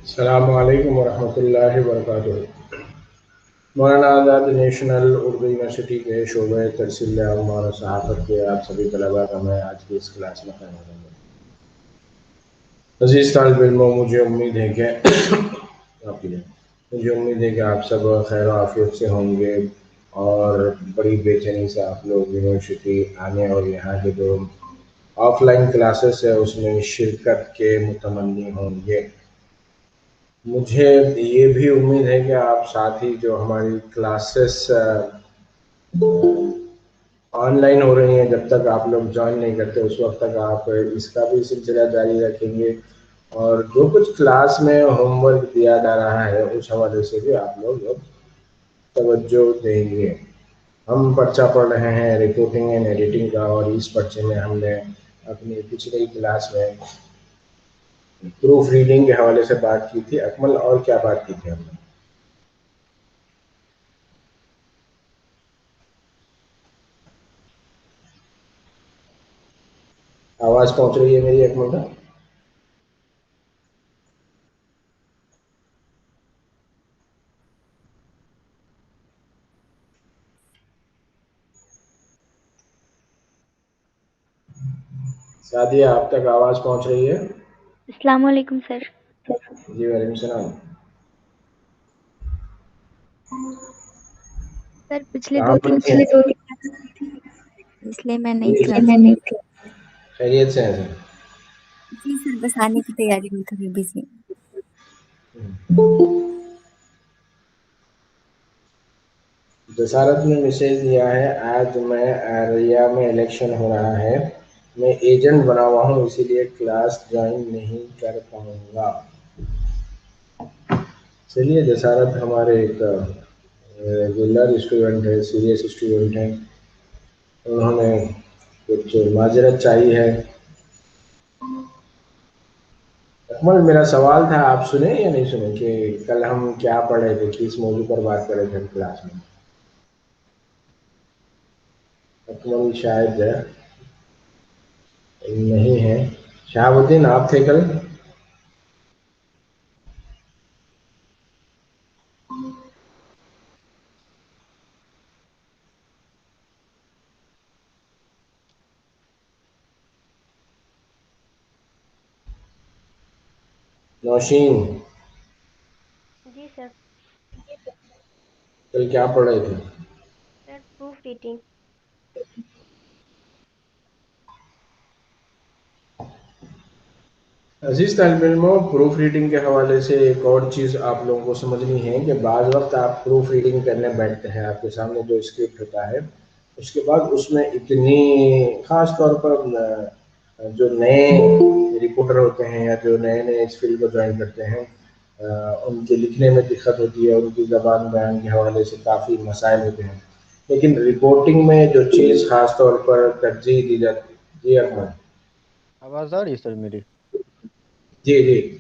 السلام علیکم ورحمۃ اللہ وبرکاتہ۔ مولانا آزاد نیشنل اردو یونیورسٹی کے شعبہ ترسیل عام اور صحافت کے آپ سبھی طلباء کا میں آج کی اس کلاس میں خیر مقدم ہوں۔ عزیز طالب علموں، مجھے امید ہے کہ آپ سب خیر و عافیت سے ہوں گے اور بڑی بے چینی سے آپ لوگ یونیورسٹی آنے اور یہاں کے جو آف لائن کلاسز ہے اس میں شرکت کے متمنی ہوں گے۔ مجھے یہ بھی امید ہے کہ آپ ساتھ ہی جو ہماری کلاسز آن لائن ہو رہی ہیں، جب تک آپ لوگ جوائن نہیں کرتے اس وقت تک آپ اس کا بھی سلسلہ جاری رکھیں گے، اور جو کچھ کلاس میں ہوم ورک دیا جا رہا ہے اس حوالے سے بھی آپ لوگ توجہ دیں گے۔ ہم پرچہ پڑھ رہے ہیں رپورٹنگ اینڈ ایڈیٹنگ کا، اور اس پرچے میں ہم نے اپنی پچھلی کلاس میں پروف ریڈنگ کے حوالے سے بات کی تھی۔ اکمل، اور کیا بات کی تھی ہم نے؟ آواز پہنچ رہی ہے میری اکمل کا؟ سعدیہ، آپ تک آواز پہنچ رہی ہے؟ السلام علیکم سر۔ جی وعلیکم السلام۔ سر پچھلے کہاں دو پر تین تھے؟ اس لیے میں جی نئی کلاس میں۔ خیریت سے ہیں سر؟ جی سر، بس آنے کی تیاری میں تھوڑی بزی۔ جسارت نے میسج دیا ہے، آج میں اریا میں الیکشن ہو رہا ہے، میں ایجنٹ بنا ہوا ہوں، اسی لیے کلاس جوائن نہیں کر پاؤں گا۔ چلیے، جسارت ہمارے ایک ریگولر اسٹوڈنٹ ہے، سیریس اسٹوڈنٹ ہیں، انہوں نے کچھ معذرت چاہی ہے۔ اکمل، میرا سوال تھا، آپ سنیں یا نہیں سنیں کہ کل ہم کیا پڑھ رہے تھے، کس موضوع پر بات کر رہے تھے کلاس میں؟ اکمل شاید نہیں ہے۔ شہاب الدین، آپ تھے کل؟ نوشین، جی سر۔ کل کیا پڑھ رہے تھے؟ سر پروف ریڈنگ۔ عزیز طالب علموں، پروف ریڈنگ کے حوالے سے ایک اور چیز آپ لوگوں کو سمجھنی ہے کہ بعض وقت آپ پروف ریڈنگ کرنے بیٹھتے ہیں، آپ کے سامنے جو اسکرپٹ ہوتا ہے، اس کے بعد اس میں اتنی، خاص طور پر جو نئے رپورٹر ہوتے ہیں یا جو نئے نئے اس فیلڈ کو جوائن کرتے ہیں، ان کے لکھنے میں دقت ہوتی ہے، ان کی زبان بیان کے حوالے سے کافی مسائل ہوتے ہیں، لیکن رپورٹنگ میں جو چیز خاص طور پر ترجیح دی جاتی ہے۔ جی اکمل؟ آواز آ رہی ہے سر میری؟ جی جی،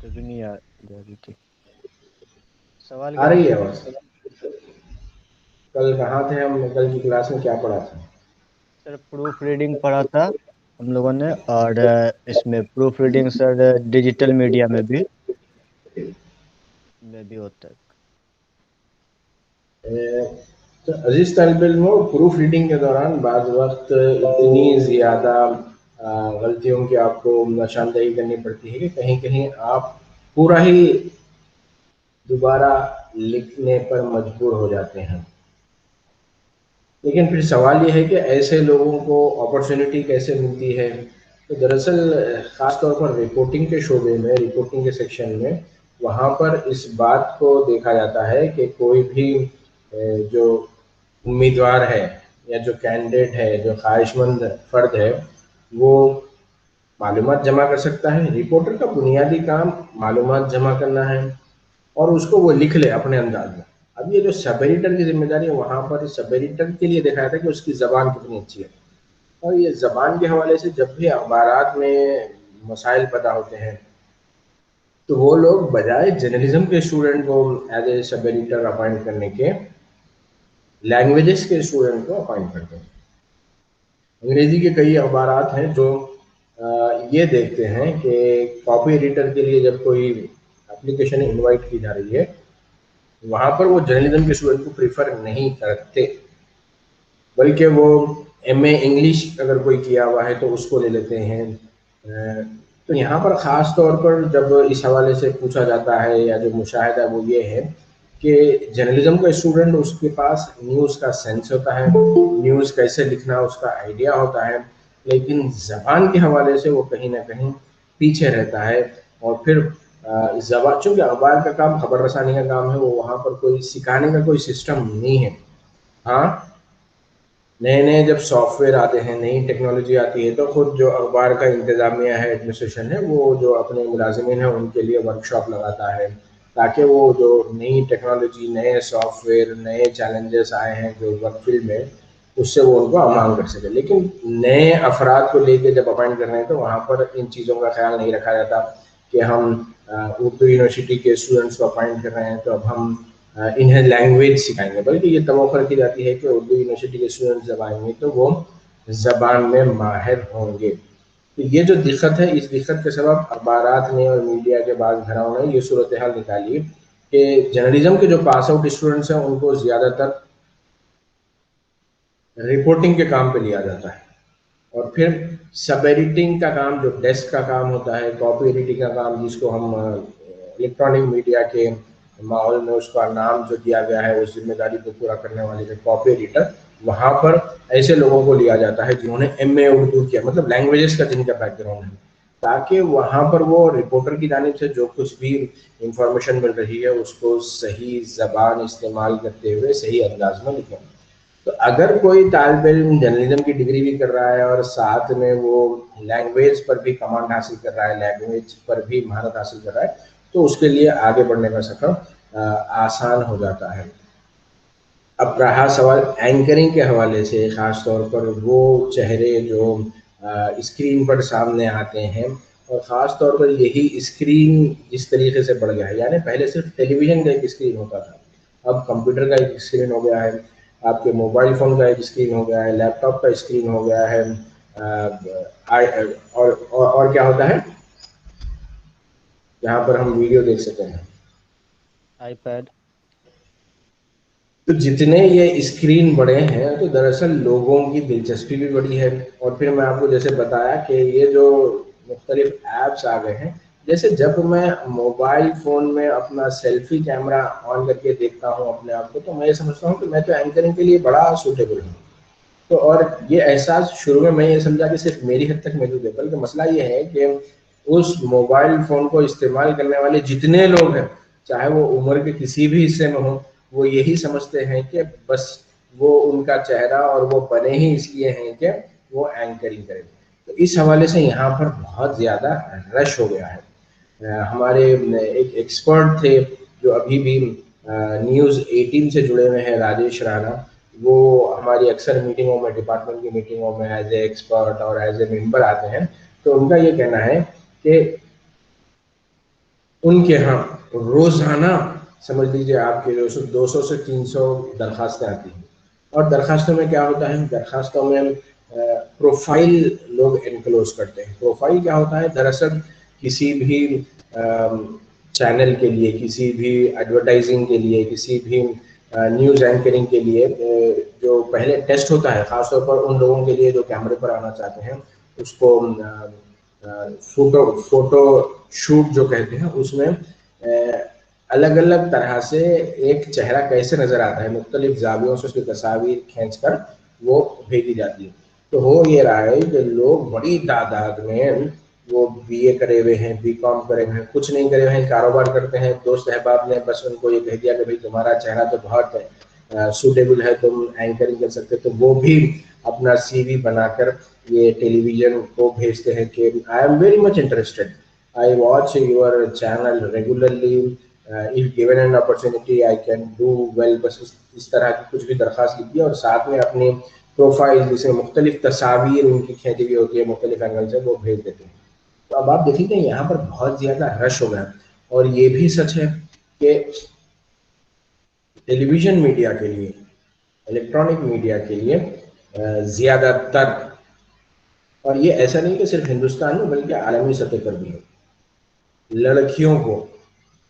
تبھی نہیں جا رہی تھی۔ سوال آ کیا تھا رہی ہے سر؟ آواز۔ کل کہاں تھے ہم نے؟ کل کی کلاس میں کیا پڑھا تھا؟ سر پروف ریڈنگ پڑھا تھا ہم لوگوں نے، اور اس میں پروف ریڈنگ سر ڈیجیٹل میڈیا میں بھی ہوتا ہے۔ تو عزیز طالب علموں، پروف ریڈنگ کے دوران بعض وقت اتنی زیادہ غلطیوں کی آپ کو نشاندہی کرنی پڑتی ہے کہ کہیں کہیں آپ پورا ہی دوبارہ لکھنے پر مجبور ہو جاتے ہیں۔ لیکن پھر سوال یہ ہے کہ ایسے لوگوں کو اپرچونٹی کیسے ملتی ہے؟ تو دراصل خاص طور پر رپورٹنگ کے شعبے میں، رپورٹنگ کے سیکشن میں، وہاں پر اس بات کو دیکھا جاتا ہے کہ کوئی بھی جو امیدوار ہے یا جو کینڈیڈیٹ ہے، جو خواہش مند فرد ہے، وہ معلومات جمع کر سکتا ہے۔ رپورٹر کا بنیادی کام معلومات جمع کرنا ہے، اور اس کو وہ لکھ لے اپنے انداز میں۔ اب یہ جو سب ایڈیٹر کی ذمہ داری ہے، وہاں پر سب ایڈیٹر کے لیے دیکھا جاتا ہے کہ اس کی زبان کتنی اچھی ہے، اور یہ زبان کے حوالے سے جب بھی اخبارات میں مسائل پیدا ہوتے ہیں تو وہ لوگ بجائے جرنلزم کے اسٹوڈنٹ کو as a sub editor appoint کرنے کے، لینگویجز کے اسٹوڈنٹ کو اپوائنٹ کرتے ہیں۔ انگریزی کے کئی اخبارات ہیں جو یہ دیکھتے ہیں کہ کاپی ایڈیٹر کے لیے جب کوئی اپلیکیشن انوائٹ کی جا رہی ہے وہاں پر وہ جرنلزم کے اسٹوڈنٹ کو پریفر نہیں کرتے، بلکہ وہ ایم اے انگلش اگر کوئی کیا ہوا ہے تو اس کو لے لیتے ہیں۔ تو یہاں پر خاص طور پر جب اس حوالے سے پوچھا جاتا ہے یا جو مشاہدہ وہ یہ ہے کہ جرنلزم کا اسٹوڈنٹ اس کے پاس نیوز کا سینس ہوتا ہے، نیوز کیسے لکھنا اس کا آئیڈیا ہوتا ہے، لیکن زبان کے حوالے سے وہ کہیں نہ کہیں پیچھے رہتا ہے۔ اور پھر زبان، چونکہ اخبار کا کام خبر رسانی کا کام ہے، وہ وہاں پر کوئی سکھانے کا کوئی سسٹم نہیں ہے۔ ہاں، نئے نئے جب سافٹ ویئر آتے ہیں، نئی ٹیکنالوجی آتی ہے، تو خود جو اخبار کا انتظامیہ ہے، ایڈمنسٹریشن ہے، وہ جو اپنے ملازمین ہیں ان کے لیے ورک شاپ لگاتا ہے تاکہ وہ جو نئی ٹیکنالوجی، نئے سافٹ ویئر، نئے چیلنجز آئے ہیں جو ورک فیلڈ میں، اس سے وہ ان کو امان کر سکے۔ لیکن نئے افراد کو لے کے جب اپائنٹ کر رہے ہیں تو وہاں پر ان چیزوں کا خیال نہیں رکھا جاتا کہ ہم اردو یونیورسٹی کے اسٹوڈنٹس کو اپائنٹ کر رہے ہیں تو اب ہم انہیں لینگویج سکھائیں گے، بلکہ یہ توقع کی جاتی ہے کہ اردو یونیورسٹی کے اسٹوڈنٹ جب آئیں گے تو وہ زبان میں ماہر ہوں گے۔ تو یہ جو دقت ہے، اس دقت کے سبب اخبارات نے اور میڈیا کے بعض گھراؤں نے یہ صورتحال نکالی کہ جرنلزم کے جو پاس آؤٹ اسٹوڈنٹس ہیں ان کو زیادہ تر رپورٹنگ کے کام پہ لیا جاتا ہے، اور پھر سب ایڈیٹنگ کا کام جو ڈیسک کا کام ہوتا ہے، کاپی ایڈیٹنگ کا کام جس کو ہم الیکٹرانک میڈیا کے ماحول میں اس کا نام جو دیا گیا ہے، اس ذمہ داری کو پورا کرنے والے جو کاپی ایڈیٹر، وہاں پر ایسے لوگوں کو لیا جاتا ہے جنہوں نے ایم اے اردو کیا، مطلب لینگویجز کا جن کا بیک گراؤنڈ ہے، تاکہ وہاں پر وہ رپورٹر کی جانب سے جو کچھ بھی انفارمیشن مل رہی ہے اس کو صحیح زبان استعمال کرتے ہوئے صحیح انداز میں لکھیں۔ تو اگر کوئی طالب علم جرنلزم کی ڈگری بھی کر رہا ہے اور ساتھ میں وہ لینگویج پر بھی کمانڈ حاصل کر رہا ہے، لینگویج پر بھی مہارت حاصل کر رہا ہے، تو اس کے لیے آگے بڑھنے کا سفر آسان ہو جاتا ہے۔ اب رہا سوال اینکرنگ کے حوالے سے، خاص طور پر وہ چہرے جو اسکرین پر سامنے آتے ہیں، اور خاص طور پر یہی اسکرین جس طریقے سے بڑھ گیا ہے، یعنی پہلے صرف ٹیلی ویژن کا ایک اسکرین ہوتا تھا، اب کمپیوٹر کا ایک اسکرین ہو گیا ہے، آپ کے موبائل فون کا ایک اسکرین ہو گیا ہے، لیپ ٹاپ کا اسکرین ہو گیا ہے، اور کیا ہوتا ہے جہاں پر ہم ویڈیو دیکھ سکتے ہیں، آئی پیڈ۔ تو جتنے یہ اسکرین بڑے ہیں تو دراصل لوگوں کی دلچسپی بھی بڑی ہے۔ اور پھر میں آپ کو جیسے بتایا کہ یہ جو مختلف ایپس آ گئے ہیں، جیسے جب میں موبائل فون میں اپنا سیلفی کیمرہ آن کر کے دیکھتا ہوں اپنے آپ کو، تو میں یہ سمجھتا ہوں کہ میں تو اینکرنگ کے لیے بڑا سوٹیبل ہوں۔ تو اور یہ احساس شروع میں یہ سمجھا کہ صرف میری حد تک محدود ہے، بلکہ مسئلہ یہ ہے کہ اس موبائل فون کو استعمال کرنے والے جتنے لوگ ہیں، چاہے وہ عمر کے کسی بھی حصے میں ہوں، وہ یہی سمجھتے ہیں کہ بس وہ ان کا چہرہ اور وہ بنے ہی اس لیے ہیں کہ وہ اینکرنگ کریں۔ تو اس حوالے سے یہاں پر بہت زیادہ رش ہو گیا ہے۔ ہمارے ایک ایکسپرٹ تھے جو ابھی بھی نیوز 18 سے جڑے ہوئے ہیں، راجیش رانا، وہ ہماری اکثر میٹنگوں میں، ڈپارٹمنٹ کی میٹنگوں میں ایز اے ایکسپرٹ اور ایز اے ممبر آتے ہیں۔ تو ان کا یہ کہنا ہے کہ ان کے ہاں روزانہ سمجھ لیجیے آپ کے 200 سے 300 درخواستیں آتی ہیں، اور درخواستوں میں کیا ہوتا ہے، درخواستوں میں پروفائل لوگ انکلوز کرتے ہیں۔ پروفائل کیا ہوتا ہے؟ دراصل کسی بھی چینل کے لیے، کسی بھی ایڈورٹائزنگ کے لیے، کسی بھی نیوز اینکرنگ کے لیے جو پہلے ٹیسٹ ہوتا ہے، خاص طور پر ان لوگوں کے لیے جو کیمرے پر آنا چاہتے ہیں، اس کو فوٹو شوٹ جو کہتے ہیں، اس میں الگ الگ طرح سے ایک چہرہ کیسے نظر آتا ہے، مختلف زاویوں سے اس کی تصاویر کھینچ کر وہ بھیجی جاتی ہے۔ تو ہو یہ رہا ہے کہ لوگ بڑی تعداد میں، وہ بی اے کرے ہوئے ہیں، بی کام کرے ہوئے ہیں، کچھ نہیں کرے ہوئے ہیں، کاروبار کرتے ہیں، دوست احباب نے بس ان کو یہ کہہ دیا کہ بھائی تمہارا چہرہ تو بہت سوٹیبل ہے، تم اینکرنگ کر سکتے، تو وہ بھی اپنا سی وی بنا کر یہ ٹیلی ویژن کو بھیجتے ہیں کہ I am very much interested, I watch your channel regularly. If given an opportunity, I can do well. بس اس طرح کی کچھ بھی درخواست لکھی ہے، اور ساتھ میں اپنی پروفائل جس میں مختلف تصاویر ان کی کھینچی ہوئی ہوتی ہے مختلف اینگل سے، وہ بھیج دیتے ہیں۔ تو اب آپ دیکھیں کہ یہاں پر بہت زیادہ رش ہو گیا، اور یہ بھی سچ ہے کہ ٹیلی ویژن میڈیا کے لیے، الیکٹرانک میڈیا کے لیے زیادہ تر اور یہ ایسا نہیں کہ صرف ہندوستان میں بلکہ عالمی سطح پر بھی ہے، لڑکیوں کو،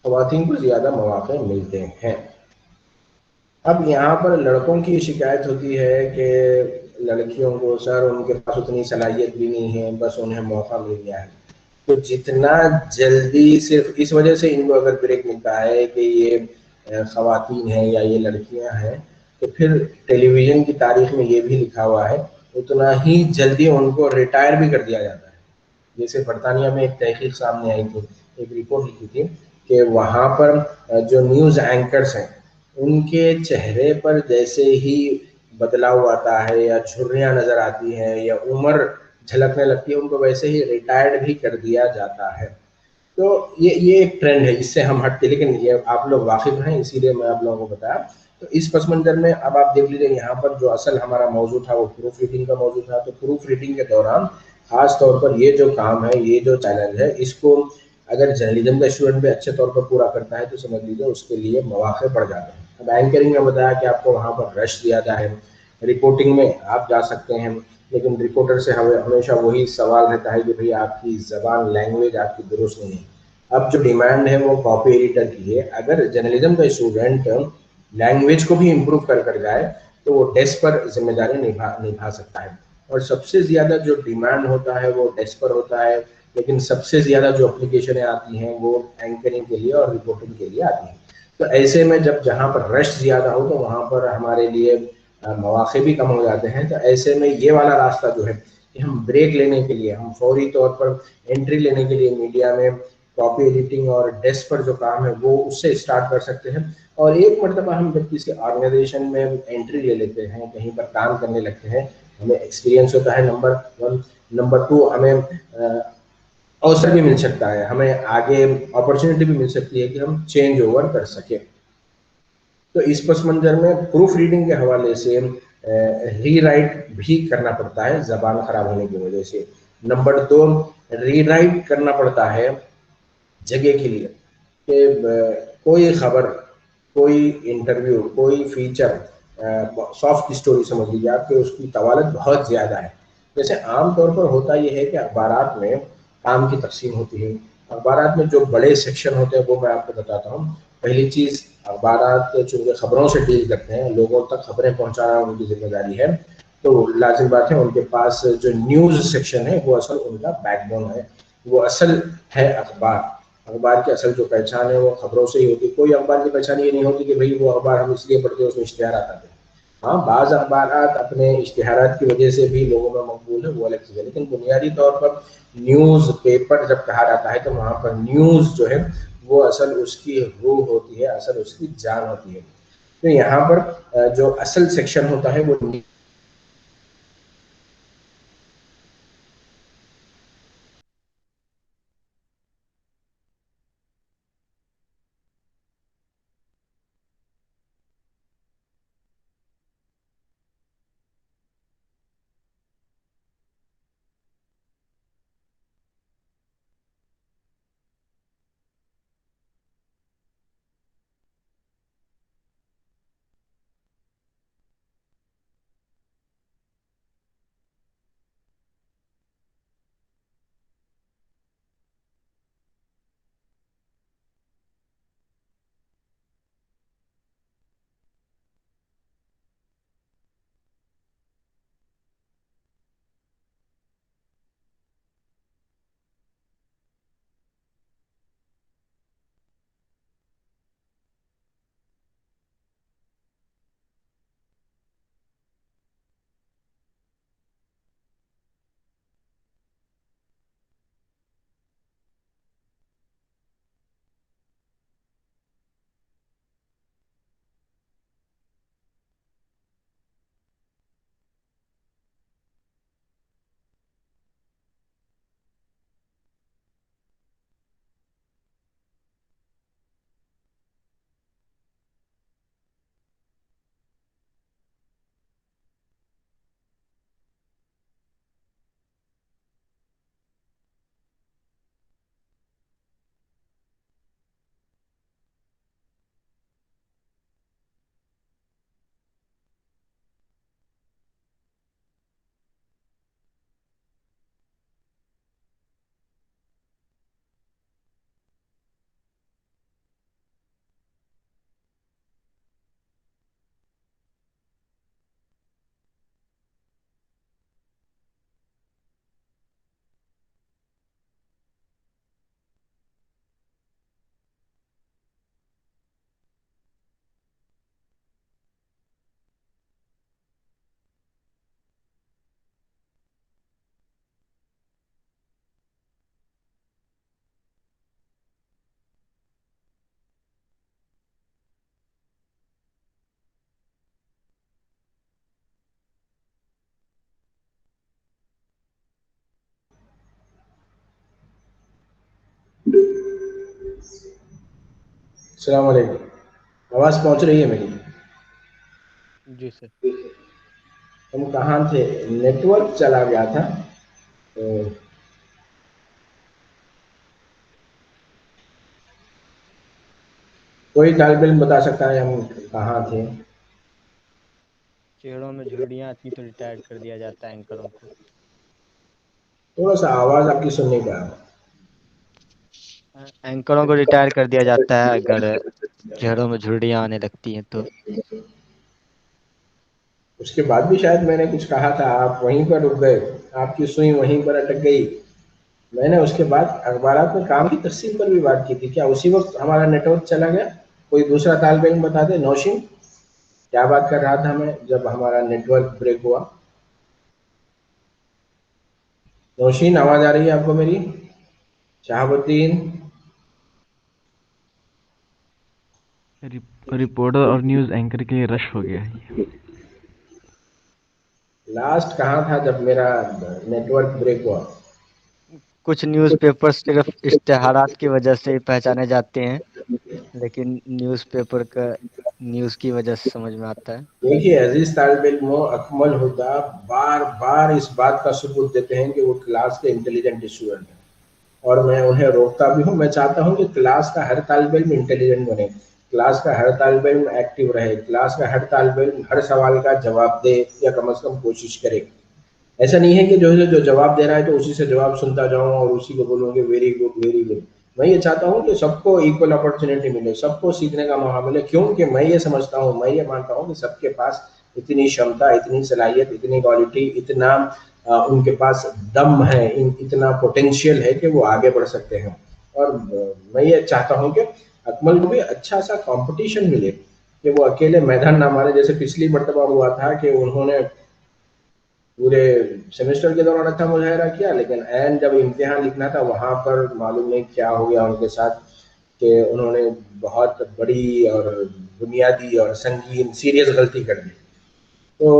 خواتین کو زیادہ مواقع ملتے ہیں۔ اب یہاں پر لڑکوں کی شکایت ہوتی ہے کہ لڑکیوں کو سر ان کے پاس اتنی صلاحیت بھی نہیں ہے، بس انہیں موقع مل گیا ہے۔ تو جتنا جلدی، صرف اس وجہ سے ان کو اگر بریک ملتا ہے کہ یہ خواتین ہیں یا یہ لڑکیاں ہیں، تو پھر ٹیلی ویژن کی تاریخ میں یہ بھی لکھا ہوا ہے اتنا ہی جلدی ان کو ریٹائر بھی کر دیا جاتا ہے۔ جیسے برطانیہ میں ایک تحقیق سامنے آئی تھی، ایک رپورٹ لکھی تھی کہ وہاں پر جو نیوز اینکرس ہیں ان کے چہرے پر جیسے ہی بدلاؤ آتا ہے یا جھریاں نظر آتی ہیں یا عمر جھلکنے لگتی ہے، ان کو ویسے ہی ریٹائرڈ بھی کر دیا جاتا ہے۔ تو یہ ایک ٹرینڈ ہے، اس سے ہم ہٹتے، لیکن یہ آپ لوگ واقف ہیں اسی لیے میں آپ لوگوں کو بتایا۔ تو اس پس منظر میں اب آپ دیکھ لیجیے، یہاں پر جو اصل ہمارا موضوع تھا وہ پروف ریڈنگ کا موضوع تھا۔ تو پروف ریڈنگ کے دوران خاص طور پر یہ جو کام ہے، یہ جو چیلنج ہے، اس کو اگر جرنلزم کا اسٹوڈنٹ بھی اچھے طور پر پورا کرتا ہے تو سمجھ لیجیے اس کے لیے مواقع بڑھ جاتے ہیں۔ اب اینکرنگ میں بتایا کہ آپ کو وہاں پر رش زیادہ ہے، رپورٹنگ میں آپ جا سکتے ہیں، لیکن رپورٹر سے ہمیشہ وہی سوال رہتا ہے کہ بھئی آپ کی زبان، لینگویج آپ کی درست نہیں ہے۔ اب جو ڈیمانڈ ہے وہ کاپی ایڈیٹر کی ہے۔ اگر جرنلزم کا اسٹوڈنٹ لینگویج کو بھی امپروو کر جائے تو وہ ڈیسک پر ذمہ داری نبھا سکتا ہے۔ اور سب سے زیادہ جو ڈیمانڈ ہوتا ہے وہ ڈیسک پر ہوتا ہے، لیکن سب سے زیادہ جو اپلیکیشنیں آتی ہیں وہ اینکرنگ کے لیے اور رپورٹنگ کے لیے آتی ہیں۔ تو ایسے میں جب جہاں پر رش زیادہ ہو تو وہاں پر ہمارے لیے مواقع بھی کم ہو جاتے ہیں۔ تو ایسے میں یہ والا راستہ جو ہے کہ ہم بریک لینے کے لیے، ہم فوری طور پر انٹری لینے کے لیے میڈیا میں کاپی ایڈیٹنگ اور ڈیسک پر جو کام ہے وہ اس سے اسٹارٹ کر سکتے ہیں۔ اور ایک مرتبہ ہم جب کسی آرگنائزیشن میں انٹری لے لیتے ہیں، کہیں پر کام کرنے لگتے ہیں، ہمیں ایکسپیرینس ہوتا ہے نمبر ون، نمبر ٹو ہمیں اوسر بھی مل سکتا ہے، ہمیں آگے اپرچونٹی بھی مل سکتی ہے کہ ہم چینج اوور کر سکیں۔ تو اس پس منظر میں پروف ریڈنگ کے حوالے سے ری رائٹ بھی کرنا پڑتا ہے زبان خراب ہونے کی وجہ سے۔ نمبر دو، ری رائٹ کرنا پڑتا ہے جگہ کے لیے کہ کوئی خبر، کوئی انٹرویو، کوئی فیچر، سافٹ اسٹوری سمجھ لیجیے آپ کہ اس کی طوالت بہت زیادہ ہے۔ جیسے عام طور پر ہوتا یہ ہے کہ اخبارات میں کام کی تقسیم ہوتی ہے۔ اخبارات میں جو بڑے سیکشن ہوتے ہیں وہ میں آپ کو بتاتا ہوں۔ پہلی چیز، اخبارات چونکہ خبروں سے ڈیل کرتے ہیں، لوگوں تک خبریں پہنچانا ان کی ذمہ داری ہے، تو لازم بات ہے ان کے پاس جو نیوز سیکشن ہے وہ اصل ان کا بیک بون ہے، وہ اصل ہے اخبار۔ اخبار کی اصل جو پہچان ہے وہ خبروں سے ہی ہوتی ہے۔ کوئی اخبار کی پہچان یہ نہیں ہوتی کہ بھئی وہ اخبار ہم اس لیے پڑھتے ہیں اس میں اشتہارات آتے ہیں۔ ہاں، بعض اخبارات اپنے اشتہارات کی وجہ سے بھی لوگوں میں مقبول ہے، وہ الگ چیز ہے، لیکن بنیادی طور پر نیوز پیپر جب کہا جاتا ہے تو وہاں پر نیوز جو ہے وہ اصل اس کی روح ہوتی ہے، اصل اس کی جان ہوتی ہے۔ تو یہاں پر جو اصل سیکشن ہوتا ہے وہ अस्सलाम वालेकुम। आवाज़ पहुंच रही है मेरी? जी सर। हम कहाँ थे? नेटवर्क चला गया था तो कोई तालिब इल्म बता सकता है हम कहाँ थे? चेहरों में झुर्रियाँ आती तो रिटायर कर दिया जाता है एंकरों को। थोड़ा सा आवाज़ आपकी सुनने का। एंकरों को रिटायर कर दिया जाता है अगर चेहरों में झुर्रियाँ आने लगती हैं तो। उसके बाद भी शायद मैंने कुछ कहा था, आप वहीं पर रुक गए, आपकी सुई वहीं पर अटक गई। मैंने उसके बाद अखबारात में काम की तकसीम पर भी बात की थी। क्या उसी वक्त हमारा नेटवर्क चला गया? कोई दूसरा तालिब इल्म बता दे। नौशीन, क्या बात कर रहा था मैं जब हमारा नेटवर्क ब्रेक हुआ? नौशीन, आवाज़ आ रही है आपको मेरी? शहाबुद्दीन, रिपोर्टर और न्यूज़ एंकर के लिए रश हो गया है। लास्ट कहाँ था जब मेरा नेटवर्क ब्रेक हुआ? कुछ न्यूज़पेपर सिर्फ इश्तेहारात की वजह से ही पहचाने जाते हैं, लेकिन न्यूज़पेपर का न्यूज़ की वजह से समझ में आता है। देखिए अजीज तालिब इल्मों, अकमल हुदा बार बार इस बात का सबूत देते हैं कि वो क्लास के इंटेलिजेंट स्टूडेंट हैं, और मैं उन्हें रोकता भी हूँ। मैं चाहता हूँ कि क्लास का हर तालिब इल्म इंटेलिजेंट बने, क्लास का हर तालिब इल्म एक्टिव रहे, क्लास का हर तालिब इल्म हर सवाल का जवाब दे या कम से कम कोशिश करे। ऐसा नहीं है कि जो जवाब दे रहा है तो उसी से जवाब सुनता जाऊं और उसी को बोलूँगी वेरी गुड वेरी गुड। मैं ये चाहता हूँ कि सबको इक्वल अपॉर्चुनिटी मिले, सबको सीखने का मौका मिले। क्यों? कि मैं ये समझता हूँ, मैं ये मानता हूँ कि सबके पास इतनी क्षमता, इतनी सलाहियत, इतनी क्वालिटी, इतना उनके पास दम है, इतना पोटेंशियल है कि वो आगे बढ़ सकते हैं। और मैं ये चाहता हूँ कि अकमल को भी अच्छा सा कंपटीशन मिले, कि वो अकेले मैदान ना मारे। जैसे पिछली मरतबा हुआ था कि उन्होंने पूरे सेमेस्टर के दौरान अच्छा मुजाहरा किया, लेकिन एंड जब इम्तिहान लिखना था वहाँ पर मालूम नहीं क्या हो गया उनके साथ, कि उन्होंने बहुत बड़ी और बुनियादी और संगीन सीरियस गलती कर दी। तो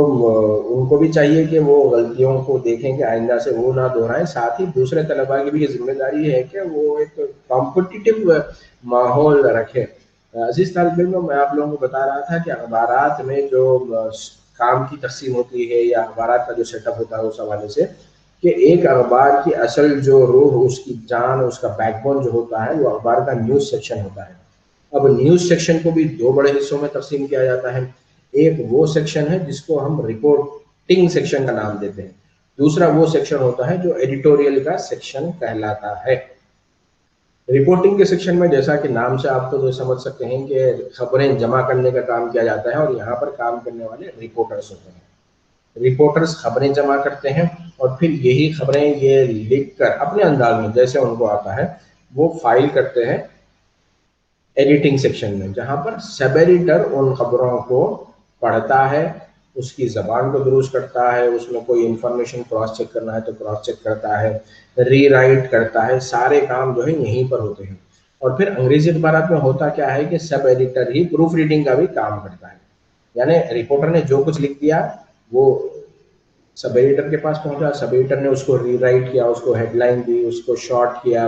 उनको भी चाहिए कि वो गलतियों को देखें कि आइंदा से वो ना दोहराएं। साथ ही दूसरे तलबा की भी ये जिम्मेदारी है कि वो एक कॉम्पिटिटिव माहौल रखें। अजीज तालिब इल्म, मैं आप लोगों को बता रहा था कि अखबारात में जो काम की तकसीम होती है या अखबारात का जो सेटअप होता है उस हवाले से, कि एक अखबार की असल जो रूह, उसकी जान, उसका बैकबोन जो होता है वो अखबार का न्यूज़ सेक्शन होता है। अब न्यूज़ सेक्शन को भी दो बड़े हिस्सों में तकसीम किया जाता है। एक वो सेक्शन है जिसको हम रिपोर्टिंग सेक्शन का नाम देते हैं, दूसरा वो सेक्शन होता है जो एडिटोरियल का सेक्शन कहलाता है। रिपोर्टिंग के सेक्शन में जैसा कि नाम से आप तो जो समझ सकते हैं कि खबरें जमा करने का काम किया जाता है, और यहाँ पर काम करने वाले रिपोर्टर्स होते हैं। रिपोर्टर्स खबरें जमा करते हैं और फिर यही खबरें ये लिख कर अपने अंदाज में जैसे उनको आता है वो फाइल करते हैं एडिटिंग सेक्शन में, जहाँ पर सब एडिटर उन खबरों को पढ़ता है, उसकी ज़बान को दुरुस्त करता है, उसमें कोई इन्फॉर्मेशन क्रॉस चेक करना है तो क्रॉस चेक करता है, रीराइट करता है। सारे काम जो है यहीं पर होते हैं। और फिर अंग्रेजी अखबारात में होता क्या है कि सब एडिटर ही प्रूफ रीडिंग का भी काम करता है। यानी रिपोर्टर ने जो कुछ लिख दिया वो सब एडिटर के पास पहुंचा, सब एडिटर ने उसको रीराइट किया, उसको हेडलाइन दी, उसको शॉर्ट किया,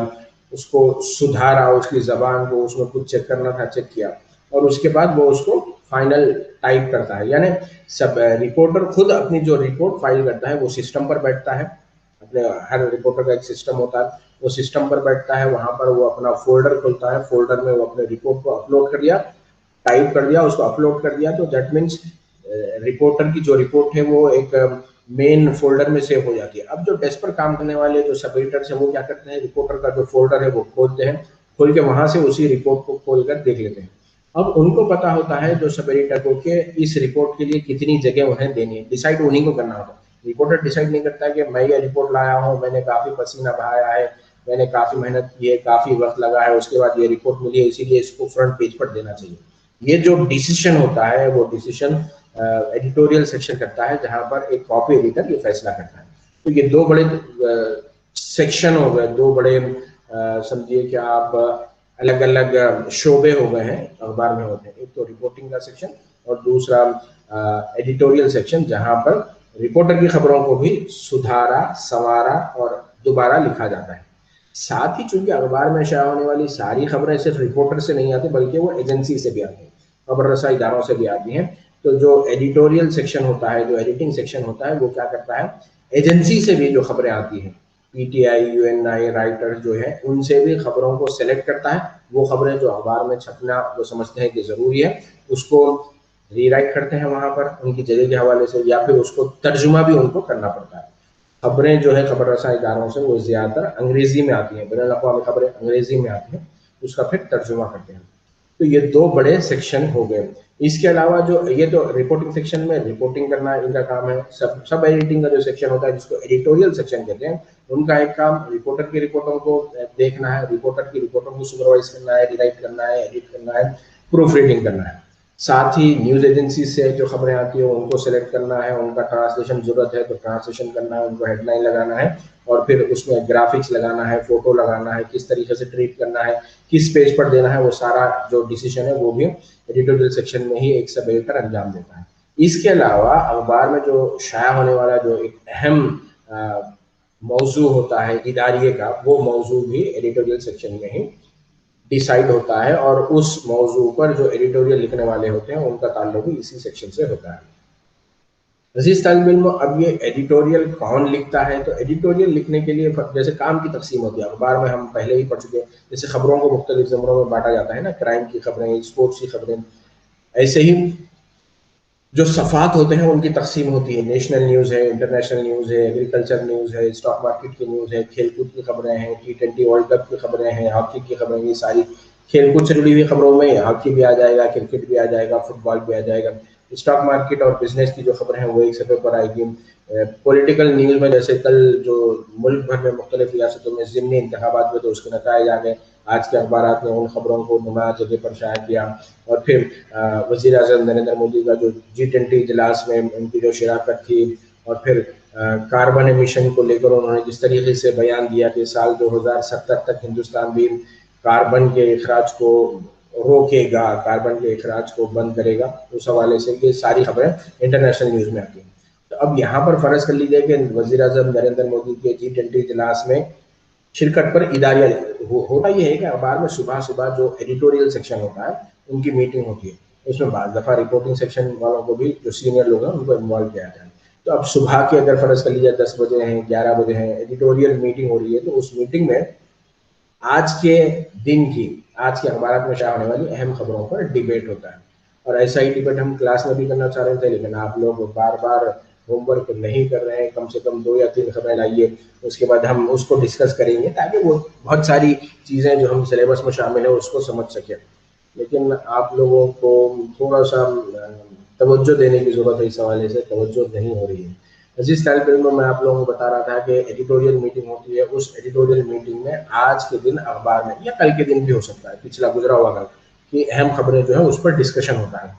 उसको सुधारा, उसकी ज़बान को, उसमें कुछ चेक करना था चेक किया, और उसके बाद वो उसको फाइनल टाइप करता है। यानी सब रिपोर्टर खुद अपनी जो रिपोर्ट फाइल करता है वो सिस्टम पर बैठता है। अपने हर रिपोर्टर का एक सिस्टम होता है, वो सिस्टम पर बैठता है, वहाँ पर वो अपना फोल्डर खोलता है, फोल्डर में वो अपने रिपोर्ट को अपलोड कर दिया, टाइप कर दिया, उसको अपलोड कर दिया, तो दैट मीन्स रिपोर्टर की जो रिपोर्ट है वो एक मेन फोल्डर में सेव हो जाती है। अब जो डेस्क पर काम करने वाले जो सब एडिटर्स हैं वो क्या करते हैं, रिपोर्टर का जो फोल्डर है वो खोलते हैं, खोल के वहां से उसी रिपोर्ट को खोल कर देख लेते हैं। अब उनको पता होता है जो सब एडिटर को कि इस रिपोर्ट के लिए कितनी जगह उन्हें देनी है, डिसाइड उन्हीं को करना होता है। रिपोर्टर डिसाइड नहीं करता कि मैं ये रिपोर्ट लाया हूँ, मैंने काफ़ी पसीना बहाया है, मैंने काफ़ी मेहनत की है, काफ़ी वक्त लगा है, उसके बाद ये रिपोर्ट मिली है, इसीलिए इसको फ्रंट पेज पर देना चाहिए। ये जो डिसीजन होता है वो डिसीजन एडिटोरियल सेक्शन करता है, जहां पर एक कॉपी एडिटर ये फैसला करता है। तो ये दो बड़े सेक्शन हो गए, दो बड़े समझिए कि आप अलग अलग शोबे हो गए हैं अखबार में होते हैं। एक तो रिपोर्टिंग का सेक्शन और दूसरा एडिटोरियल सेक्शन, जहां पर रिपोर्टर की खबरों को भी सुधारा, संवारा और दोबारा लिखा जाता है। साथ ही चूंकि अखबार में शाया होने वाली सारी खबरें सिर्फ रिपोर्टर से नहीं आती बल्कि वो एजेंसी से भी आती हैं, खबर रसा इदारों से भी आती हैं। तो जो एडिटोरियल सेक्शन होता है, जो एडिटिंग सेक्शन होता है, वो क्या करता है, एजेंसी से भी जो खबरें आती हैं, पीटीआई, यूएनआई, राइटर जो है, उनसे भी खबरों को सेलेक्ट करता है। वो खबरें जो अखबार में छपना वो समझते हैं कि ज़रूरी है, उसको रीराइट करते हैं वहाँ पर उनकी जगह के हवाले से, या फिर उसको तर्जुमा भी उनको करना पड़ता है। खबरें जो है खबर रसा इदारों से वो ज़्यादातर अंग्रेज़ी में आती हैं, बैनुल-अक़वामी खबरें अंग्रेज़ी में आती हैं, उसका फिर तर्जुमा करते हैं। तो ये 2 बड़े सेक्शन हो गए। इसके अलावा जो ये तो रिपोर्टिंग सेक्शन में रिपोर्टिंग करना इनका काम है। सब एडिटिंग का जो सेक्शन होता है जिसको एडिटोरियल सेक्शन कहते हैं, उनका एक काम रिपोर्टर की रिपोर्टों को देखना है, रिपोर्टर की रिपोर्टों को सुपरवाइज करना है, रिराइट करना है, एडिट करना है, प्रूफ रीडिंग करना है। साथ ही न्यूज़ एजेंसी से जो खबरें आती है उनको सेलेक्ट करना है, उनका ट्रांसलेशन ज़रूरत है तो ट्रांसलेशन करना है, उनको हेडलाइन लगाना है और फिर उसमें ग्राफिक्स लगाना है, फोटो लगाना है, किस तरीके से ट्रीट करना है, किस पेज पर देना है, वो सारा जो डिसीजन है वो भी एडिटोरियल सेक्शन में ही एक सब एडिटर अंजाम देता है। इसके अलावा अखबार में जो शाया होने वाला जो एक अहम मौजू होता है इदारिये का, वो मौजू भी एडिटोरियल सेक्शन में ही डिसाइड होता है और उस मौजू पर जो एडिटोरियल लिखने वाले होते हैं उनका ताल्लुक भी इसी सेक्शन से होता है। अजीज तालिब इल्म, अब ये एडिटोरियल कौन लिखता है, तो एडिटोरियल लिखने के लिए जैसे काम की तकसीम होती है, अखबार में हम पहले ही पढ़ चुके हैं, जैसे खबरों को मुख्तलिफ ज़मरों में बांटा जाता है ना, क्राइम की खबरें, स्पोर्ट्स की खबरें, ऐसे ही जो सफ़ात होते हैं उनकी तकसीम होती है। नेशनल न्यूज़ है, इंटरनेशनल न्यूज़ है, एग्रीकल्चर न्यूज़ है, स्टॉक मार्केट की न्यूज़ है, खेलकूद की खबरें हैं, T20 वर्ल्ड कप की खबरें हैं, हॉकी की खबरें, ये सारी खेलकूद से जुड़ी हुई खबरों में हॉकी भी आ जाएगा, क्रिकेट भी आ जाएगा, फुटबॉल भी आ जाएगा। स्टॉक मार्केट और बिजनेस की जो खबरें हैं वो एक सफ़े पर आएगी। पॉलिटिकल न्यूज़ में जैसे कल जो मुल्क भर में मुख्तलिफ रियासतों में ज़िमनी इंतखाबात हुए तो उसके नताइज आ गए, आज के अखबारात ने उन खबरों को नुमाया जगह पर शाया किया। और फिर वज़ीर आज़म नरेंद्र मोदी का जो G20 इजलास में उनकी जो शिराकत थी, और फिर कार्बन एमिशन को लेकर उन्होंने जिस तरीके से बयान दिया कि साल 2070 तक हिंदुस्तान भी कार्बन के अखराज को रोकेगा, कार्बन के अखराज को बंद करेगा, उस हवाले से ये सारी खबरें इंटरनेशनल न्यूज़ में आती हैं। तो अब यहाँ पर फ़र्ज़ कर लीजिए कि वज़ीर आज़म नरेंद्र मोदी के G20 इजलास में शिरकत पर इदारिया होता ये है कि अखबार में सुबह सुबह जो एडिटोरियल सेक्शन होता है उनकी मीटिंग होती है, उसमें बाज़ दफ़ा रिपोर्टिंग सेक्शन वालों को भी जो सीनियर लोग हैं उनको इन्वॉल्व किया जाता है। तो अब सुबह की अगर फ़र्ज़ कर लीजिए 10 बजे हैं, 11 बजे हैं, एडिटोरियल मीटिंग हो रही है, तो उस मीटिंग में आज के दिन की, आज के अखबार में शाया होने वाली अहम खबरों पर डिबेट होता है। और ऐसा ही डिबेट हम क्लास में भी करना चाह रहे थे, लेकिन आप लोग बार बार होमवर्क नहीं कर रहे हैं, कम से कम 2 या 3 खबरें लाइए, उसके बाद हम उसको डिस्कस करेंगे ताकि वो बहुत सारी चीज़ें जो हम सिलेबस में शामिल है उसको समझ सकें। लेकिन आप लोगों को थोड़ा सा तवज्जो देने की ज़रूरत है, इस हवाले से तवज्जो नहीं हो रही है। जिस तालिब इल्म मैं आप लोगों को बता रहा था कि एडिटोरियल मीटिंग होती है, उस एडिटोरियल मीटिंग में आज के दिन अखबार में या कल के दिन भी हो सकता है, पिछला गुजरा हुआ कल की अहम खबरें जो है उस पर डिस्कशन होता है।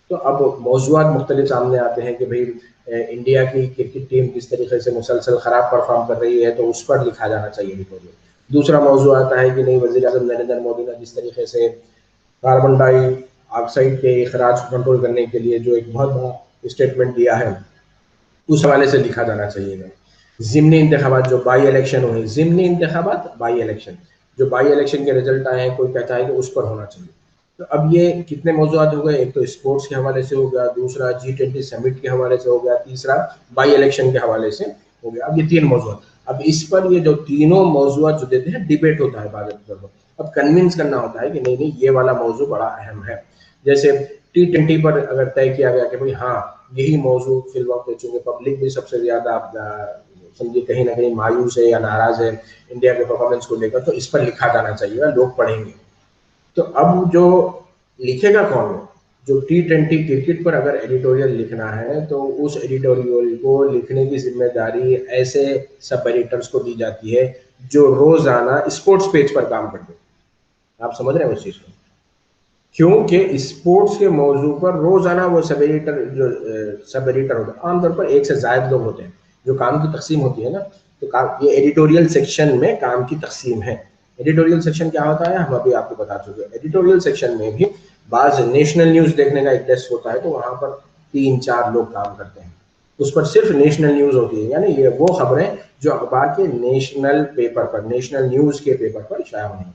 तो अब मौज़ूआत मुख्तलिफ सामने आते हैं कि भाई इंडिया की क्रिकेट टीम किस तरीके से मुसलसल ख़राब परफॉर्म कर रही है, तो उस पर लिखा जाना चाहिए एडिटोरियल। दूसरा मौजू आता है कि नहीं, वज़ीर आज़म नरेंद्र मोदी ने जिस तरीके से कार्बन डाइऑक्साइड के अखराज को कंट्रोल करने के लिए जो एक बहुत बड़ा स्टेटमेंट दिया है, उस हवाले से लिखा जाना चाहिए। ज़िमनी इंतखाबात जो बाई इलेक्शन हुए, ज़िमनी इंतखाबात बाई इलेक्शन, जो बाई इलेक्शन के रिजल्ट आए हैं, कोई कहता है कि उस पर होना चाहिए। तो अब ये कितने मौज़ूआत हो गए, एक तो स्पोर्ट्स के हवाले से हो गया, दूसरा G20 समिट के हवाले से हो गया, तीसरा बाई इलेक्शन के हवाले से हो गया। अब ये 3 मौज़ूआत, अब इस पर ये जो तीनों मौज़ूआत जो देते हैं डिबेट होता है बाद में। अब कन्विंस करना होता है कि नहीं नहीं ये वाला मौजू बड़ा अहम है। जैसे T20 पर अगर तय किया गया कि भाई हाँ यही मौजू फिल वक्त, चूंकि पब्लिक भी सबसे ज़्यादा समझिए कहीं ना कहीं मायूस है या नाराज़ है इंडिया के परफॉर्मेंस को लेकर, तो इस पर लिखा जाना चाहिए, लोग पढ़ेंगे। तो अब जो लिखेगा कौन है, जो T20 क्रिकेट पर अगर एडिटोरियल लिखना है तो उस एडिटोरियल को लिखने की जिम्मेदारी ऐसे सब एडिटर्स को दी जाती है जो रोज़ाना स्पोर्ट्स पेज पर काम करते हैं। आप समझ रहे हैं उस चीज़ को, क्योंकि स्पोर्ट्स के मौजू पर रोज़ाना वो सब एडिटर होते हैं, आमतौर पर 1 से ज़ायद लोग होते हैं, जो काम की तकसीम होती है ना, तो ये एडिटोरियल सेक्शन में काम की तकसीम है। एडिटोरियल सेक्शन क्या होता है हम अभी आपको बता चुके हैं। एडिटोरियल सेक्शन में भी बाज़ नेशनल न्यूज़ देखने का एक डेस्क होता है, तो वहाँ पर 3-4 लोग काम करते हैं। اس پر صرف نیشنل نیوز ہوتی ہے، یعنی یہ وہ خبریں جو اخبار کے نیشنل پیپر پر، نیشنل نیوز کے پیپر پر شائع ہوئی ہیں.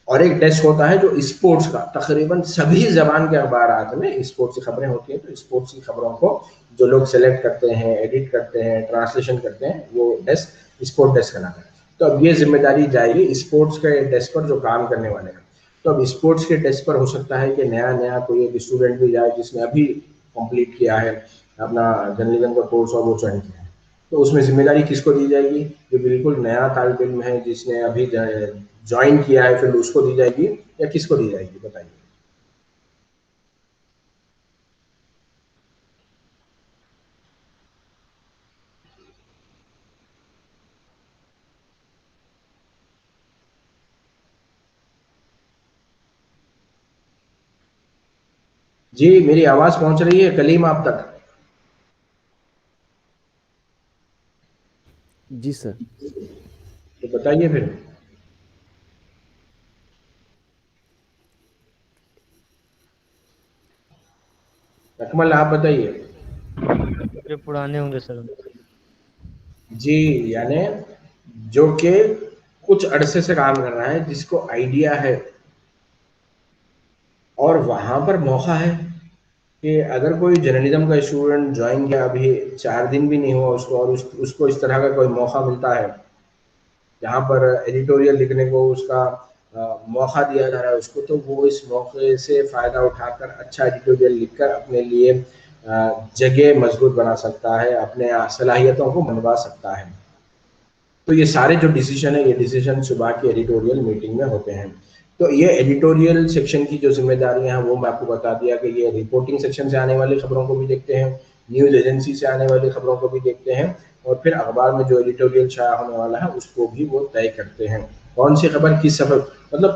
اور ایک ڈیسک ہوتا ہے جو اسپورٹس کا، تقریباً سبھی زبان کے اخبارات میں اسپورٹس کی خبریں ہوتی ہیں، تو اسپورٹس کی خبروں کو جو لوگ سلیکٹ کرتے ہیں، ایڈٹ کرتے ہیں، ٹرانسلیشن کرتے ہیں، وہ ڈیسک اسپورٹ ڈیسک کہلاتا ہے. تو اب یہ ذمہ داری جائے گی اسپورٹس کے ڈیسک پر جو کام کرنے والے ہیں. تو اب اسپورٹس کے ڈیسک پر ہو سکتا ہے کہ نیا کوئی ایک اسٹوڈنٹ بھی جائے جس نے ابھی کمپلیٹ کیا ہے اپنا جرنلزم کا کورس اور وہ جوائن کیا ہے. تو اس میں ذمہ داری کس کو دی جائے گی؟ جو بالکل نیا طالب علم ہے جس نے ابھی جوائن کیا ہے، پھر اس کو دی جائے گی یا کس کو دی جائے گی بتائیے. جی میری آواز پہنچ رہی ہے کلیم آپ تک؟ جی سر. تو بتائیے پھر. اکمل آپ بتائیے. جو پرانے ہوں گے سر. جی یعنی جو کہ کچھ عرصے سے کام کر رہا ہے، جس کو آئیڈیا ہے اور وہاں پر موقع ہے کہ اگر کوئی جرنلزم کا اسٹوڈنٹ جوائن کیا، ابھی 4 دن بھی نہیں ہوا اس کو، اور اس کو اس طرح کا کوئی موقع ملتا ہے جہاں پر ایڈیٹوریل لکھنے کو اس کا موقع دیا جا رہا ہے اس کو، تو وہ اس موقع سے فائدہ اٹھا کر اچھا ایڈیٹوریل لکھ کر اپنے لیے جگہ مضبوط بنا سکتا ہے، اپنے صلاحیتوں کو منوا سکتا ہے. تو یہ سارے جو ڈیسیشن ہے، یہ ڈیسیشن صبح کی ایڈیٹوریل میٹنگ میں ہوتے ہیں. تو یہ ایڈیٹوریل سیکشن کی جو ذمہ داریاں ہیں وہ میں آپ کو بتا دیا کہ یہ رپورٹنگ سیکشن سے آنے والی خبروں کو بھی دیکھتے ہیں، نیوز ایجنسی سے آنے والی خبروں کو بھی دیکھتے ہیں، اور پھر اخبار میں جو ایڈیٹوریل شائع ہونے والا ہے اس کو بھی وہ طے کرتے ہیں. کون سی خبر کس سفر، مطلب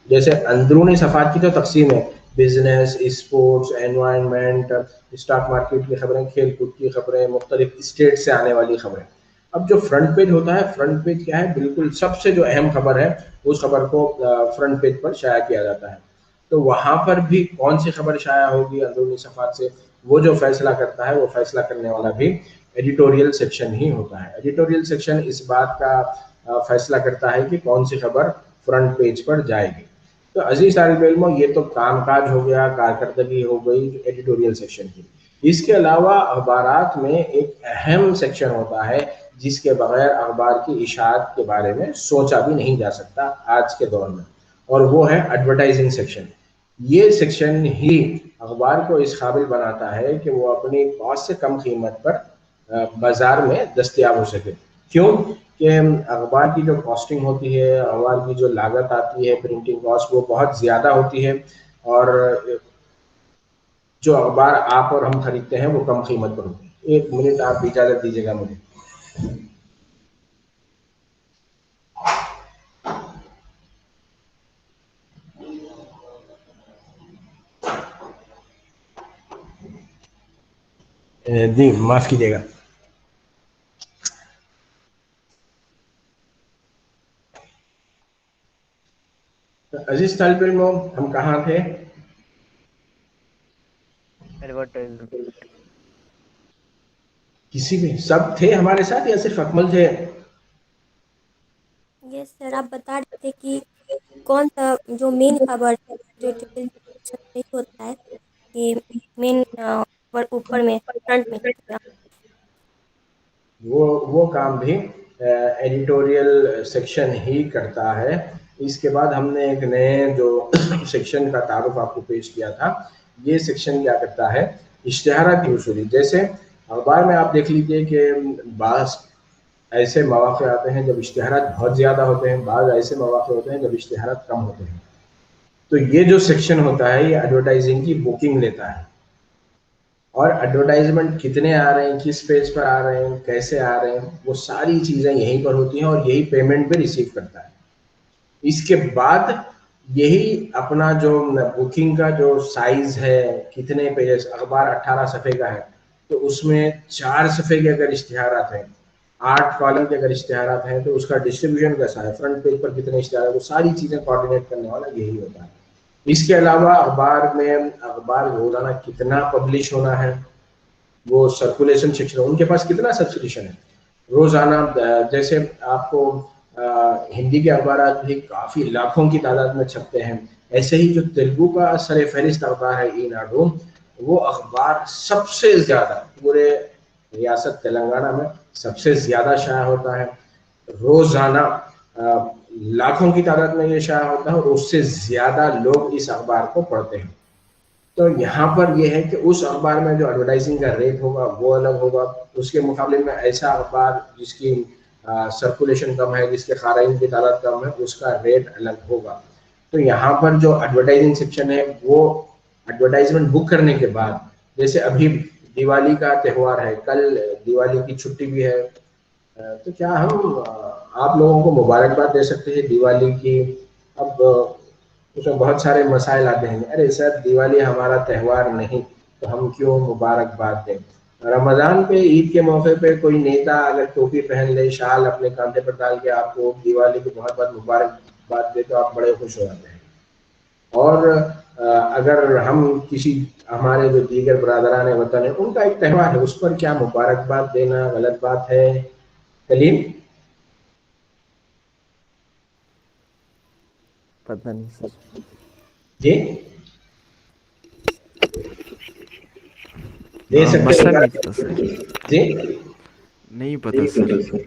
جیسے اندرونی صفحات کی تو تقسیم ہے، business, sports, environment, stock market کی خبریں، کھیل کود کی خبریں، مختلف اسٹیٹ سے آنے والی خبریں. اب جو فرنٹ پیج ہوتا ہے، فرنٹ پیج کیا ہے، بالکل سب سے جو اہم خبر ہے اس خبر کو فرنٹ پیج پر شائع کیا جاتا ہے. تو وہاں پر بھی کون سی خبر شائع ہوگی اندرونی صفحات سے، وہ جو فیصلہ کرتا ہے، وہ فیصلہ کرنے والا بھی ایڈیٹوریل سیکشن ہی ہوتا ہے. ایڈیٹوریل سیکشن اس بات کا فیصلہ کرتا ہے کہ کون سی خبر فرنٹ پیج پر جائے گی. تو عزیز طالب علموں، یہ تو کام کاج ہو گیا، کارکردگی ہو گئی ایڈیٹوریل سیکشن کی. اس کے علاوہ اخبارات میں ایک اہم سیکشن ہوتا ہے جس کے بغیر اخبار کی اشاعت کے بارے میں سوچا بھی نہیں جا سکتا آج کے دور میں، اور وہ ہے ایڈورٹائزنگ سیکشن. یہ سیکشن ہی اخبار کو اس قابل بناتا ہے کہ وہ اپنی کاسٹ سے کم قیمت پر بازار میں دستیاب ہو سکے. کیوں کہ اخبار کی جو کاسٹنگ ہوتی ہے، اخبار کی جو لاگت آتی ہے، پرنٹنگ کاسٹ، وہ بہت زیادہ ہوتی ہے، اور جو اخبار آپ اور ہم خریدتے ہیں وہ کم قیمت پر ہوتی ہے. 1 منٹ آپ اجازت دیجیے گا مجھے. جی معاف کیجیے گا. عزیز طالب علموں، ہم کہاں تھے؟ ایڈورٹائزمنٹ. کسی بھی سب تھے ہمارے ساتھ یا صرف اکمل تھے؟ یس سر، آپ بتا رہے تھے کہ کون سا جو مین خبر جو ہوتا ہے کہ مین اوپر میں فرنٹ میں. وہ کام بھی ایڈیٹوریل سیکشن ہی کرتا ہے. اس کے بعد ہم نے ایک نئے جو سیکشن کا تعارف آپ کو پیش کیا تھا، یہ سیکشن کیا کرتا ہے، اشتہارات کی وصولی. جیسے اخبار میں آپ دیکھ لیجئے کہ بعض ایسے مواقع آتے ہیں جب اشتہارات بہت زیادہ ہوتے ہیں، بعض ایسے مواقع ہوتے ہیں جب اشتہارات کم ہوتے ہیں. تو یہ جو سیکشن ہوتا ہے یہ ایڈورٹائزنگ کی بکنگ لیتا ہے، اور ایڈورٹائزمنٹ کتنے آ رہے ہیں، کس پیج پر آ رہے ہیں، کیسے آ رہے ہیں، وہ ساری چیزیں یہیں پر ہوتی ہیں، اور یہی پیمنٹ بھی ریسیو کرتا ہے. اس کے بعد یہی اپنا جو بکنگ کا جو سائز ہے، کتنے پیجز، اخبار 18 صفحے کا ہے تو اس میں 4 صفحے کے اگر اشتہارات ہیں، 8 کالم کے اگر اشتہارات ہیں، تو اس کا ڈسٹریبیوشن کیسا ہے، فرنٹ پیج پر کتنے اشتہارات، وہ ساری چیزیں کوآرڈینیٹ کرنے والا یہی ہوتا ہے. اس کے علاوہ اخبار میں اخبار روزانہ کتنا پبلش ہونا ہے، وہ सर्कुलेशन सेक्शन, उनके पास कितना सब्सक्रिप्शन है रोजाना। जैसे आपको हिंदी के अखबार भी काफी लाखों की तादाद में छपते हैं, ऐसे ही जो तेलुगु का सर फहरिस्त अखबार है ईनाडू, वो अखबार सबसे ज्यादा पूरे रियासत तेलंगाना में सबसे ज्यादा शाया होता है। रोजाना लाखों की तादाद में ये शाया होता है और उससे ज्यादा लोग इस अखबार को पढ़ते हैं। तो यहाँ पर यह है कि उस अखबार में जो एडवर्टाइजिंग का रेट होगा वो अलग होगा, उसके मुकाबले में ऐसा अखबार जिसकी सर्कुलेशन कम है, जिसके क़ारीन की तादाद कम है, उसका रेट अलग होगा। तो यहाँ पर जो एडवर्टाइजिंग सेक्शन है वो एडवर्टाइजमेंट बुक करने के बाद, जैसे अभी दिवाली का त्यौहार है, कल दिवाली की छुट्टी भी है, तो क्या हम आप लोगों को मुबारकबाद दे सकते हैं दिवाली की। अब उसमें बहुत सारे मसाइल आते हैं, अरे सर दिवाली हमारा त्यौहार नहीं तो हम क्यों मुबारकबाद दें। रमज़ान पे ईद के मौके पे कोई नेता अगर टोपी पहन ले, शाल अपने कांधे पर डाल के आपको दिवाली की बहुत बहुत मुबारकबाद दे तो आप बड़े खुश हो जाते हैं। और अगर हम किसी हमारे जो दीगर बरादरान वतन है उनका एक त्यौहार है, उस पर क्या मुबारकबाद देना गलत बात है? कलीम पता नहीं सर। जी दे सकते मसला हैं नहीं पता सर, जी? नहीं पता सर।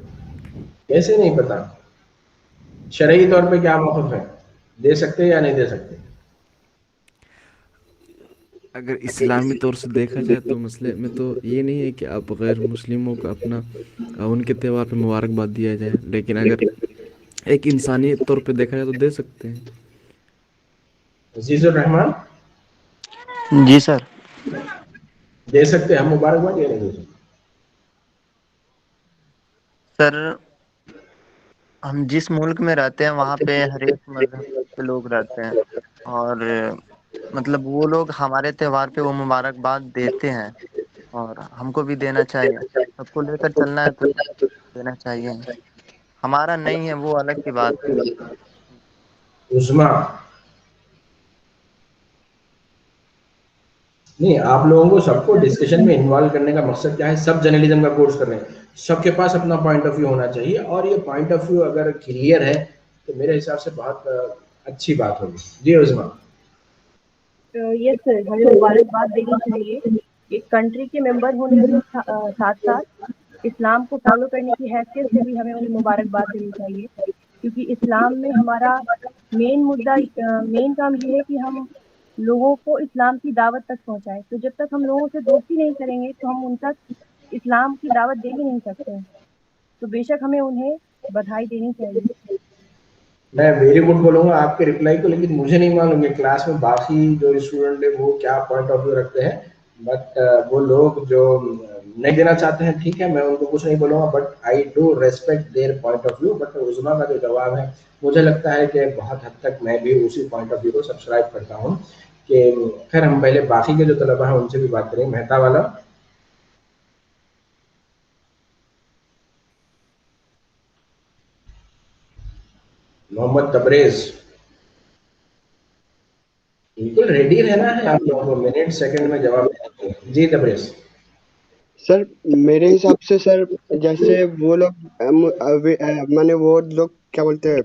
कैसे नहीं पता? शरई तौर पे क्या मौक़िफ़ है, दे सकते हैं या नहीं दे सकते? अगर इस्लामी तौर से देखा जाए तो मसले में तो ये नहीं है कि आप गैर मुस्लिमों को अपना उनके त्यौहार पे मुबारकबाद दिया जाए, लेकिन अगर एक इंसानी तौर पे देखा जाए तो दे सकते हैं। अजीजुर रहमान जी सर। दे सकते हैं हम मुबारकबाद या नहीं दे सकते? सर हम जिस मुल्क में रहते हैं वहाँ पे हर एक मजहब के लोग रहते हैं, और मतलब वो लोग हमारे त्यौहार पे वो मुबारकबाद देते हैं, और हमको भी देना चाहिए। सबको लेकर चलना है तो देना चाहिए। हमारा नहीं है वो अलग की बात है। उस्मा नहीं, आप लोगों को सबको डिस्कशन में इन्वॉल्व करने का मकसद क्या है? सब जर्नलिज्म का कोर्स कर रहे हैं, सबके पास अपना पॉइंट ऑफ व्यू होना चाहिए, और ये पॉइंट ऑफ व्यू अगर क्लियर है तो मेरे हिसाब से बहुत अच्छी बात होगी। जी उस्मा। यस सर, हमें मुबारकबाद देनी चाहिए। एक कंट्री के मेंबर होने के साथ साथ इस्लाम को फॉलो करने की हैसियत से भी हमें उन्हें मुबारकबाद देनी चाहिए, क्योंकि इस्लाम में हमारा मेन काम ये है कि हम लोगों को इस्लाम की दावत तक पहुंचाएं। तो जब तक हम लोगों से दोस्ती नहीं करेंगे तो हम उन तक इस्लाम की दावत दे ही नहीं सकते हैं। तो बेशक हमें उन्हें बधाई देनी चाहिए। मैं वेरी गुड बोलूँगा आपके रिप्लाई को, लेकिन मुझे नहीं मालूम कि क्लास में बाकी जो स्टूडेंट है वो क्या पॉइंट ऑफ व्यू रखते हैं, बट वो लोग जो नहीं देना चाहते हैं ठीक है, मैं उनको कुछ नहीं बोलूँगा, but I do respect their point of view. But Usma का जो जवाब है मुझे लगता है कि बहुत हद तक मैं भी उसी पॉइंट ऑफ व्यू को सब्सक्राइब करता हूँ। कि खैर हम पहले बाकी के जो तलबा हैं उनसे भी बात करें। मेहता वाला मोहम्मद तबरेज, बिल्कुल रेडी रहना है आप लोगों को, मिनट सेकंड में जवाब देना है। जी तबरेज। सर मेरे हिसाब से सर, जैसे वो लोग माने वो लोग क्या बोलते हैं,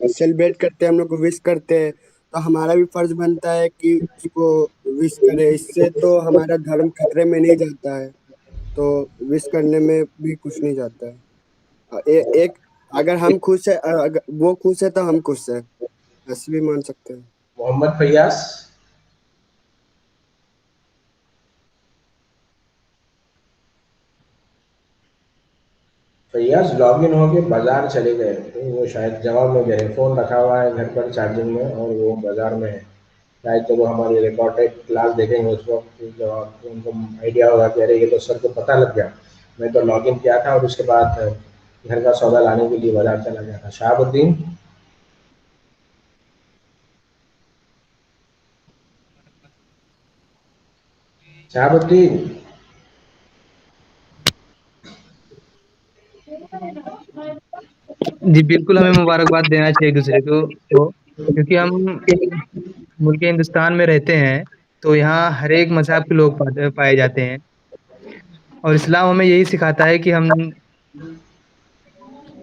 सेलिब्रेट करते हैं, हम लोग को विश करते हैं, तो हमारा भी फर्ज बनता है कि उसको विश करें। इससे तो हमारा धर्म खतरे में नहीं जाता है, तो विश करने में भी कुछ नहीं जाता है। एक अगर हम खुश है, अगर वो खुश है तो हम खुश है, ऐसे भी मान सकते हैं। मोहम्मद फैयाज। फैयाज लॉग इन होके बाजार चले गए, तो वो शायद जवाब में दे रहे, फ़ोन रखा हुआ है घर पर चार्जिंग में और वो बाजार में है। शायद तो वो हमारी रिकॉर्डेड क्लास देखेंगे उस वक्त जवाब उनको आइडिया होगा कि अरे ये तो सर को पता लग गया, मैं तो लॉग इन किया था और उसके बाद घर का सौदा लाने के लिए बाजार चला गया था। शहाबुद्दीन। शहाबुद्दीन जी बिल्कुल, हमें मुबारकबाद देना चाहिए एक दूसरे को, क्योंकि हम मुल्क हिंदुस्तान में रहते हैं, तो यहाँ हर एक मजहब के लोग पाए जाते हैं। اور اسلام ہمیں یہی سکھاتا ہے کہ ہم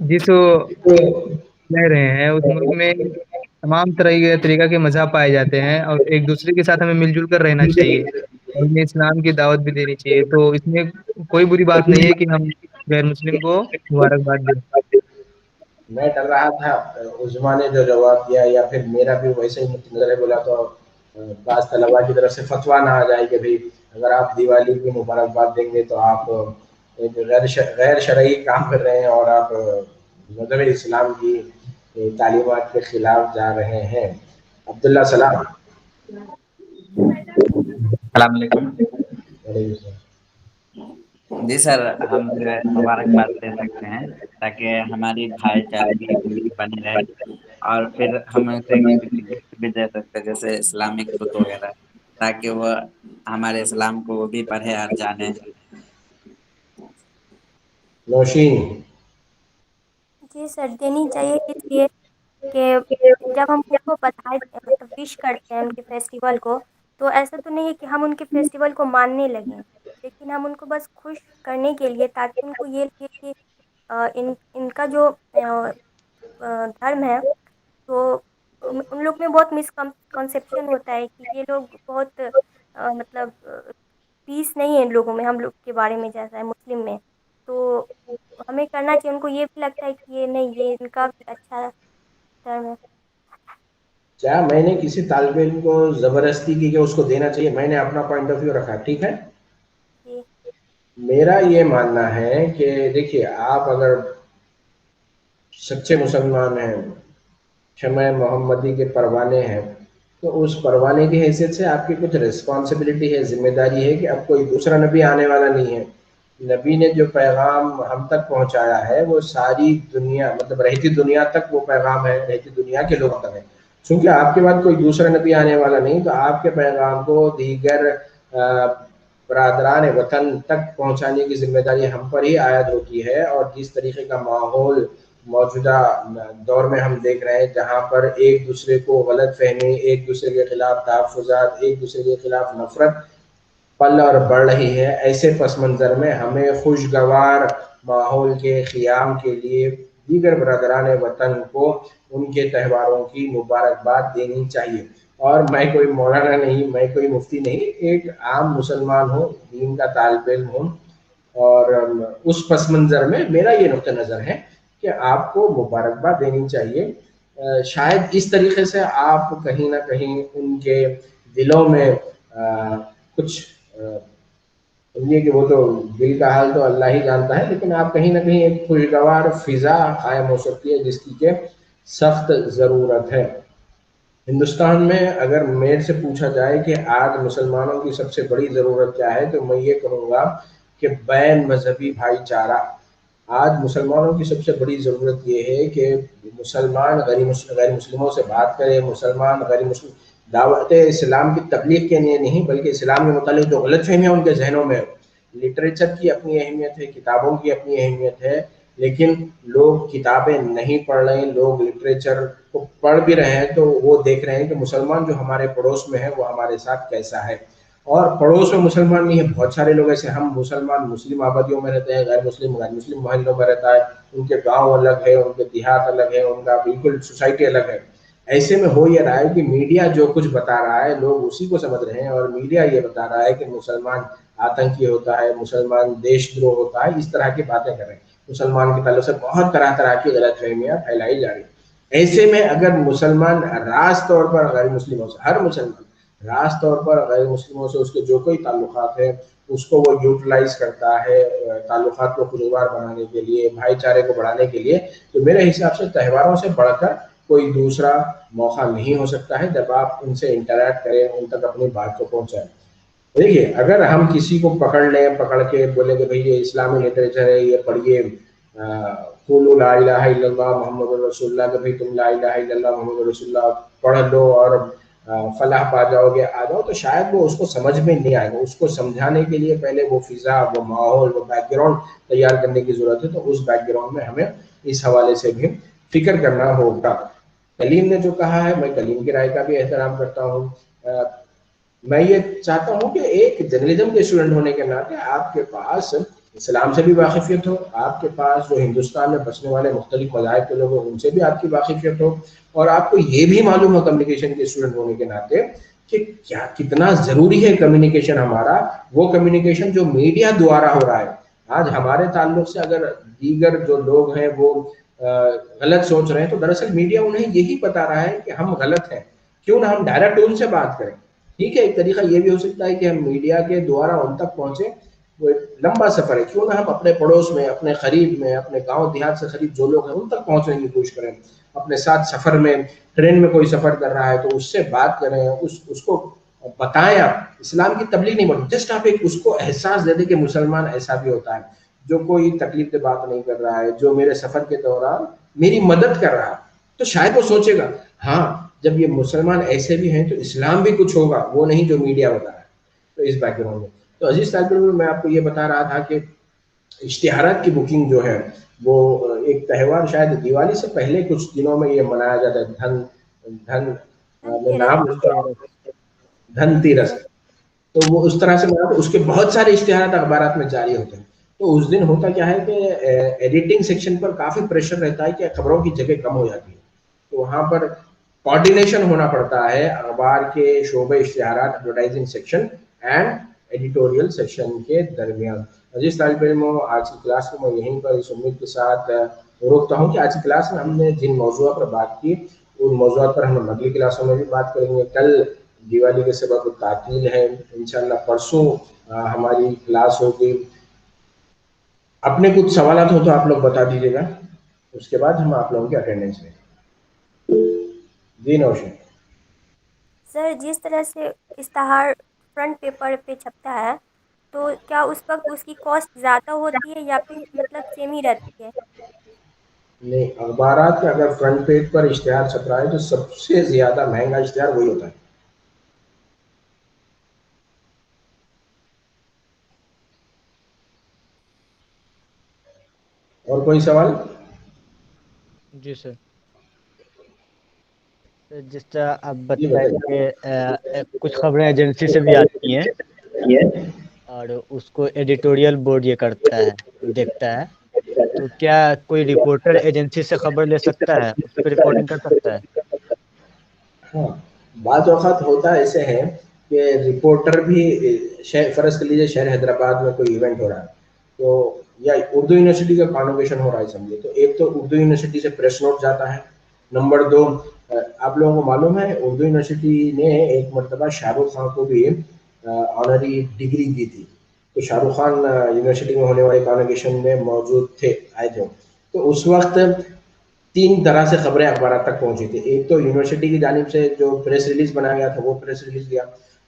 جس رہ رہے ہیں اس ملک میں تمام طریقہ کے مذہب پائے جاتے ہیں اور ایک دوسرے کے ساتھ ہمیں مل جل کر رہنا چاہیے اور انہیں اسلام کی دعوت بھی دینی چاہیے. تو اس میں کوئی بری بات نہیں ہے کہ ہم غیر مسلم کو مبارکباد دیں. میں ڈر رہا تھا عظما نے جو جواب دیا یا پھر میرا بھی ویسے ہی نظر بولا تو بعض طلبا کی طرف سے فتویٰ نہ آ جائے کہ بھائی اگر آپ دیوالی کی مبارکباد دیں گے تو آپ ایک غیر شرعی کام کر رہے ہیں اور آپ مذہب اسلام کی تعلیمات کے خلاف جا رہے ہیں. عبداللہ سلام. السلام علیکم. جی سر, ہم مبارکباد دے سکتے ہیں تاکہ ہماری بھائی چارگی بنی رہے, اور پھر ہم اسے گفٹ بھی دے سکتے ہیں جیسے اسلامک بک وغیرہ, تاکہ وہ ہمارے اسلام کو وہ بھی پڑھے اور جانے. نوشین. جی سر, دینی چاہیے اس لیے کہ جب ہم ان کو بدھائی مطلب وش کرتے ہیں ان کے فیسٹیول کو, تو ایسا تو نہیں ہے کہ ہم ان کے فیسٹیول کو ماننے لگیں, لیکن ہم ان کو بس خوش کرنے کے لیے, تاکہ ان کو یہ لگے کہ ان کا جو دھرم ہے تو ان لوگ میں بہت مسکنسیپشن ہوتا ہے کہ یہ لوگ بہت مطلب پیس نہیں ہے ان لوگوں میں, ہم لوگ کے بارے میں جیسا ہے مسلم میں. تو ہمیں کرنا چاہیے, ان کو یہ بھی لگتا ہے کہ یہ نہیں, یہ ان کا بھی اچھا ٹرم ہے. کیا میں نے کسی طالب علم کو زبردستی کی کہ اس کو دینا چاہیے؟ میں نے اپنا پوائنٹ آف ویو رکھا, ٹھیک ہے. جی میرا یہ ماننا ہے کہ دیکھیے, آپ اگر سچے مسلمان ہیں, شمع محمدی کے پروانے ہیں, تو اس پروانے کی حیثیت سے آپ کی کچھ رسپانسبلٹی ہے, ذمہ داری ہے کہ اب کوئی دوسرا نبی آنے والا نہیں ہے. نبی نے جو پیغام ہم تک پہنچایا ہے وہ ساری دنیا, مطلب رہتی دنیا تک وہ پیغام ہے, رہتی دنیا کے لوگوں تک ہے. چونکہ آپ کے بعد کوئی دوسرا نبی آنے والا نہیں, تو آپ کے پیغام کو دیگر برادران وطن تک پہنچانے کی ذمہ داری ہم پر ہی عائد ہوتی ہے. اور جس طریقے کا ماحول موجودہ دور میں ہم دیکھ رہے ہیں, جہاں پر ایک دوسرے کو غلط فہمی, ایک دوسرے کے خلاف تحفظات, ایک دوسرے کے خلاف نفرت پل اور بڑھ رہی ہے, ایسے پس منظر میں ہمیں خوشگوار ماحول کے قیام کے لیے دیگر برادران وطن کو ان کے تہواروں کی مبارکباد دینی چاہیے. اور میں کوئی مولانا نہیں, میں کوئی مفتی نہیں, ایک عام مسلمان ہوں, دین کا طالب علم ہوں, اور اس پس منظر میں میرا یہ نقطہ نظر ہے کہ آپ کو مبارکباد دینی چاہیے. شاید اس طریقے سے آپ کہیں نہ کہیں ان کے دلوں میں کچھ سمجھیے کہ وہ تو دل کا حال تو اللہ ہی جانتا ہے, لیکن آپ کہیں نہ کہیں ایک خوشگوار فضا قائم ہو سکتی ہے جس کی کہ سخت ضرورت ہے. ہندوستان میں اگر میرے سے پوچھا جائے کہ آج مسلمانوں کی سب سے بڑی ضرورت کیا ہے, تو میں یہ کہوں گا کہ بین مذہبی بھائی چارہ. آج مسلمانوں کی سب سے بڑی ضرورت یہ ہے کہ مسلمان غیر مسلموں سے بات کرے, مسلمان غیر مسلم دعوت اسلام کی تبلیغ کے لیے نہیں, بلکہ اسلام کے متعلق جو غلط فہمیاں ان کے ذہنوں میں, لٹریچر کی اپنی اہمیت ہے, کتابوں کی اپنی اہمیت ہے, لیکن لوگ کتابیں نہیں پڑھ رہے ہیں, لوگ لٹریچر کو پڑھ بھی رہے ہیں تو وہ دیکھ رہے ہیں کہ مسلمان جو ہمارے پڑوس میں ہے وہ ہمارے ساتھ کیسا ہے. اور پڑوس میں مسلمان نہیں ہے, بہت سارے لوگ ایسے, ہم مسلمان مسلم آبادیوں میں رہتے ہیں, غیر مسلم محلوں میں رہتا ہے, ان کے گاؤں الگ ہے, ان کے دیہات الگ ہے, ان کا بالکل سوسائٹی الگ ہے. ایسے میں ہو یہ رہا ہے کہ میڈیا جو کچھ بتا رہا ہے لوگ اسی کو سمجھ رہے ہیں, اور میڈیا یہ بتا رہا ہے کہ مسلمان آتنکی ہوتا ہے, مسلمان دیش دروہ ہوتا ہے, اس طرح کی باتیں کر رہے ہیں. مسلمان کے تعلق سے بہت طرح طرح کی غلط فہمیاں پھیلائی جا رہی ہیں. ایسے میں اگر مسلمان راست طور پر غیر مسلموں سے, ہر مسلمان راست طور پر غیر مسلموں سے اس کے جو کوئی تعلقات ہیں اس کو وہ یوٹیلائز کرتا ہے تعلقات کو خوشگوار بنانے کے لیے, بھائی چارے کو بڑھانے کے لیے, تو میرے حساب سے تہواروں سے بڑھ کر کوئی دوسرا موقع نہیں ہو سکتا ہے جب آپ ان سے انٹریکٹ کریں, ان تک اپنی بات کو پہنچائیں. دیکھیے, اگر ہم کسی کو پکڑ لیں, پکڑ کے بولیں کہ بھئی یہ اسلامی لٹریچر ہے, یہ پڑھیے, قولوا لا الہ الا اللہ محمد رسول اللہ, کہ بھئی تم لا الہ الا اللہ محمد رسول اللہ پڑھ لو اور فلاح پا جاؤ گے, آ جاؤ, تو شاید وہ اس کو سمجھ میں نہیں آئے گا. اس کو سمجھانے کے لیے پہلے وہ فضا, وہ ماحول, وہ بیک گراؤنڈ تیار کرنے کی ضرورت ہے. تو اس بیک گراؤنڈ میں ہمیں اس حوالے سے بھی فکر کرنا ہوگا. کلیم نے جو کہا ہے, میں کلیم کی رائے کا بھی احترام کرتا ہوں. मैं ये चाहता हूँ कि एक जर्नलिज्म के स्टूडेंट होने के नाते आपके पास इस्लाम से भी वाकिफियत हो, आपके पास जो हिंदुस्तान में बसने वाले मुख्तलिफ मज़ाहिब के लोग हैं उनसे भी आपकी वाकिफियत हो, और आपको ये भी मालूम हो कम्युनिकेशन के स्टूडेंट होने के नाते कि क्या कितना ज़रूरी है कम्युनिकेशन हमारा, वो कम्युनिकेशन जो मीडिया द्वारा हो रहा है। आज हमारे ताल्लुक से अगर दीगर जो लोग हैं वो गलत सोच रहे हैं, तो दरअसल मीडिया उन्हें यही बता रहा है कि हम गलत हैं, क्यों ना हम डायरेक्ट उनसे बात करें। ठीक है, एक तरीका ये भी हो सकता है कि हम मीडिया के द्वारा उन तक पहुंचे, वो एक लंबा सफर है, क्यों ना हम अपने पड़ोस में, अपने करीब में, अपने गांव देहात से करीब जो लोग हैं उन तक पहुंचने की कोशिश करें, अपने साथ सफर में, ट्रेन में कोई सफर कर रहा है तो उससे बात करें, उसको बताएं। आप इस्लाम की तबलीग नहीं बोलते, जस्ट आप एक उसको एहसास दे दें कि मुसलमान ऐसा भी होता है, जो कोई तकलीफ से बात नहीं कर रहा है, जो मेरे सफर के दौरान मेरी मदद कर रहा है, तो शायद वो सोचेगा हाँ जब ये मुसलमान ऐसे भी हैं तो इस्लाम भी कुछ होगा, वो नहीं जो मीडिया बता रहा है। तो इस बैकग्राउंड में तो अजीज तालिब इल्म, मैं आपको ये बता रहा था कि इश्तिहारात की बुकिंग जो है वो एक त्यौहार शायद दिवाली से पहले कुछ दिनों में ये मनाया जाता है, धन मैं धनतेरस। नाम उसका धनतेरस। धनतेरस। तो वो उस तरह से मनाते, उसके बहुत सारे इश्तिहारात अखबारात में जारी होते हैं। तो उस दिन होता क्या है कि एडिटिंग सेक्शन पर काफ़ी प्रेशर रहता है कि खबरों की जगह कम हो जाती है, तो वहाँ पर कोऑर्डिनेशन होना पड़ता है अखबार के शोबे इश्तिहारात, advertising section and editorial section के दरमियान। अजीज तालिब इल्मों, आज की क्लास को मैं यहीं पर इस उम्मीद के साथ रोकता हूँ कि आज की क्लास में हमने जिन मौजूआ पर बात की उन मौजूआत पर हम अगली क्लासों में भी बात करेंगे। कल दिवाली के सबब तातील है, इंशाल्लाह परसों हमारी क्लास होगी। अपने कुछ सवाल हो तो आप लोग बता दीजिएगा, उसके बाद हम आप लोगों की अटेंडेंस में। जी नौशा। सर, जिस तरह से इश्तहार फ्रंट पेपर पे छपता है, तो क्या उस वक्त उसकी कॉस्ट ज़्यादा होती है या फिर मतलब सेम ही रहती है? नहीं, अखबारात का अगर फ्रंट पेज पर इश्तिहार छप रहा है तो सबसे ज्यादा महंगा इश्तिहार वही होता है। और कोई सवाल? जी सर। तो जिस तरह आप जी बताएं बताइए। कि कुछ खबरें एजेंसी से भी आती हैं और उसको एडिटोरियल बोर्ड ये करता है, देखता है, तो क्या कोई रिपोर्टर एजेंसी से खबर ले सकता है, उस पर रिपोर्टिंग कर सकता है? हाँ, बाज़ औक़ात होता ऐसे है कि रिपोर्टर भी फ़र्ज़ कर लीजिए शहर हैदराबाद में कोई इवेंट हो रहा है, तो या उर्दू यूनिवर्सिटी का कॉन्वोकेशन हो रहा है समझिए, तो एक तो उर्दू यूनिवर्सिटी से प्रेस नोट जाता है। नंबर 2, आप लोगों को मालूम है उर्दू यूनिवर्सिटी ने एक मरतबा शाहरुख खान को भी ऑनरी डिग्री दी थी। तो शाहरुख खान यूनिवर्सिटी में होने वाले कॉन्वोकेशन में मौजूद थे, आए थे। तो उस वक़्त 3 तरह से खबरें अखबार तक पहुंची थी। एक तो यूनिवर्सिटी की जानिब से जो प्रेस रिलीज बनाया गया था वो प्रेस रिलीज दिया।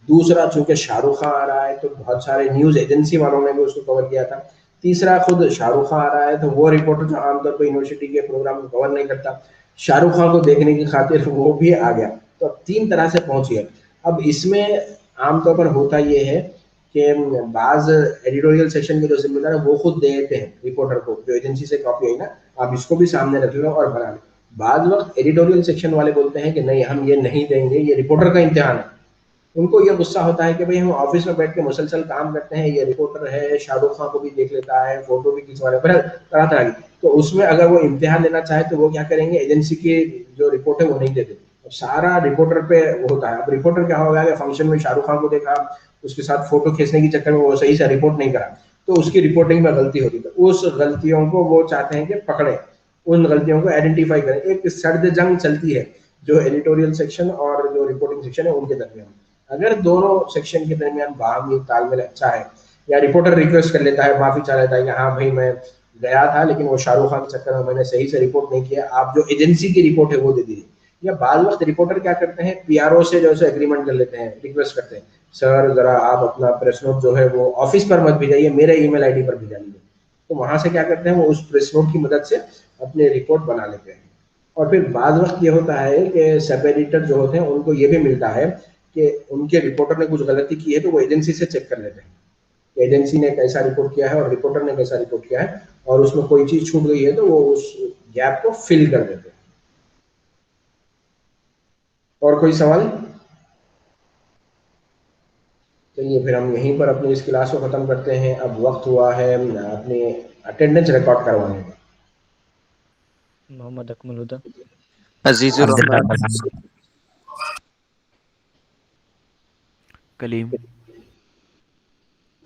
दूसरा, चूंकि शाहरुख खान आ रहा है तो बहुत सारे न्यूज़ एजेंसी वालों ने भी उसको कवर किया था। तीसरा, खुद शाहरुख खान आ रहा है तो वो रिपोर्टर जो आमतौर पर यूनिवर्सिटी के प्रोग्राम को कवर नहीं करता, शाहरुख खान को देखने की खातिर वो भी आ गया। तो अब 3 तरह से पहुंची है। अब इसमें आमतौर पर होता ये है कि बाज़ एडिटोरियल सेक्शन के जो ज़िम्मेदार है वो खुद दे देते हैं रिपोर्टर को, जो एजेंसी से कॉपी आई ना, आप इसको भी सामने रख लो और बना लो। बाद वक्त एडिटोरियल सेक्शन वाले बोलते हैं कि नहीं, हम ये नहीं देंगे, ये रिपोर्टर का इम्तिहान है। उनको ये गुस्सा होता है कि भाई हम ऑफिस में बैठ के मुसलसल काम करते हैं, ये रिपोर्टर है, शाहरुख खान को भी देख लेता है, फोटो भी खिंचवा लेता है, तरह तरह की। तो उसमें अगर वो इम्तिहान लेना चाहे तो वो क्या करेंगे, एजेंसी की जो रिपोर्ट है वो नहीं देते, सारा रिपोर्टर पे वो होता है। अब रिपोर्टर क्या होगा कि फंक्शन में शाहरुख खान को देखा, उसके साथ फोटो खींचने के चक्कर में वो सही से रिपोर्ट नहीं करा, तो उसकी रिपोर्टिंग में गलती होती है। उस गलतियों को वो चाहते हैं कि पकड़े, उन गलतियों को आइडेंटिफाई करें। एक सर्द जंग चलती है जो एडिटोरियल सेक्शन और जो रिपोर्टिंग सेक्शन है उनके दरमियान। अगर दोनों सेक्शन के दरमियान बाहमी तालमेल अच्छा है, या रिपोर्टर रिक्वेस्ट कर लेता है, माफी चाह लेता है कि हाँ भाई मैं गया था लेकिन वो शाहरुख खान के चक्कर में मैंने सही से रिपोर्ट नहीं किया, आप जो एजेंसी की रिपोर्ट है वो दे दीजिए। या बाद वक्त रिपोर्टर क्या करते हैं, पीआरओ से जो है एग्रीमेंट कर लेते हैं, रिक्वेस्ट करते हैं सर जरा आप अपना प्रेस नोट जो है वो ऑफिस पर मत भेजाइए, मेरे ईमेल आईडी पर भेजा लीजिए। तो वहां से क्या करते हैं, वो उस प्रेस नोट की मदद से अपने रिपोर्ट बना लेते हैं। और फिर बाद वक्त ये होता है कि सब एडिटर जो होते हैं उनको ये भी मिलता है कि उनके रिपोर्टर ने कुछ गलती की है तो वो एजेंसी से चेक कर लेते हैं, एजेंसी ने कैसा रिपोर्ट किया है और रिपोर्टर ने कैसा रिपोर्ट किया है, और उसमें कोई चीज छूट गई है तो वो उस गैप को फिल कर देते हैं। और कोई सवाल? چلیے پھر ہم یہیں پر اپنی اس کلاس کو ختم کرتے ہیں. اب وقت ہوا ہے اپنی اٹینڈنس ریکارڈ کروانے کا. محمد اکمل ہدا. عزیز عبداللہ الرحمن. بلال. کلیم.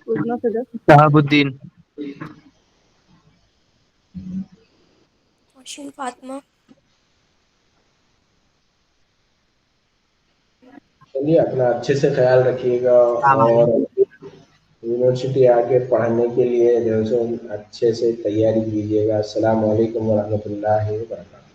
عظمیٰ صدر. شہاب الدین. روشن فاطمہ. چلیے اپنا اچھے سے خیال رکھیے گا اور یونیورسٹی آگے پڑھنے کے لیے جو ہے سو اچھے سے تیاری کیجیے گا. السلام علیکم ورحمۃ اللہ وبرکاتہ.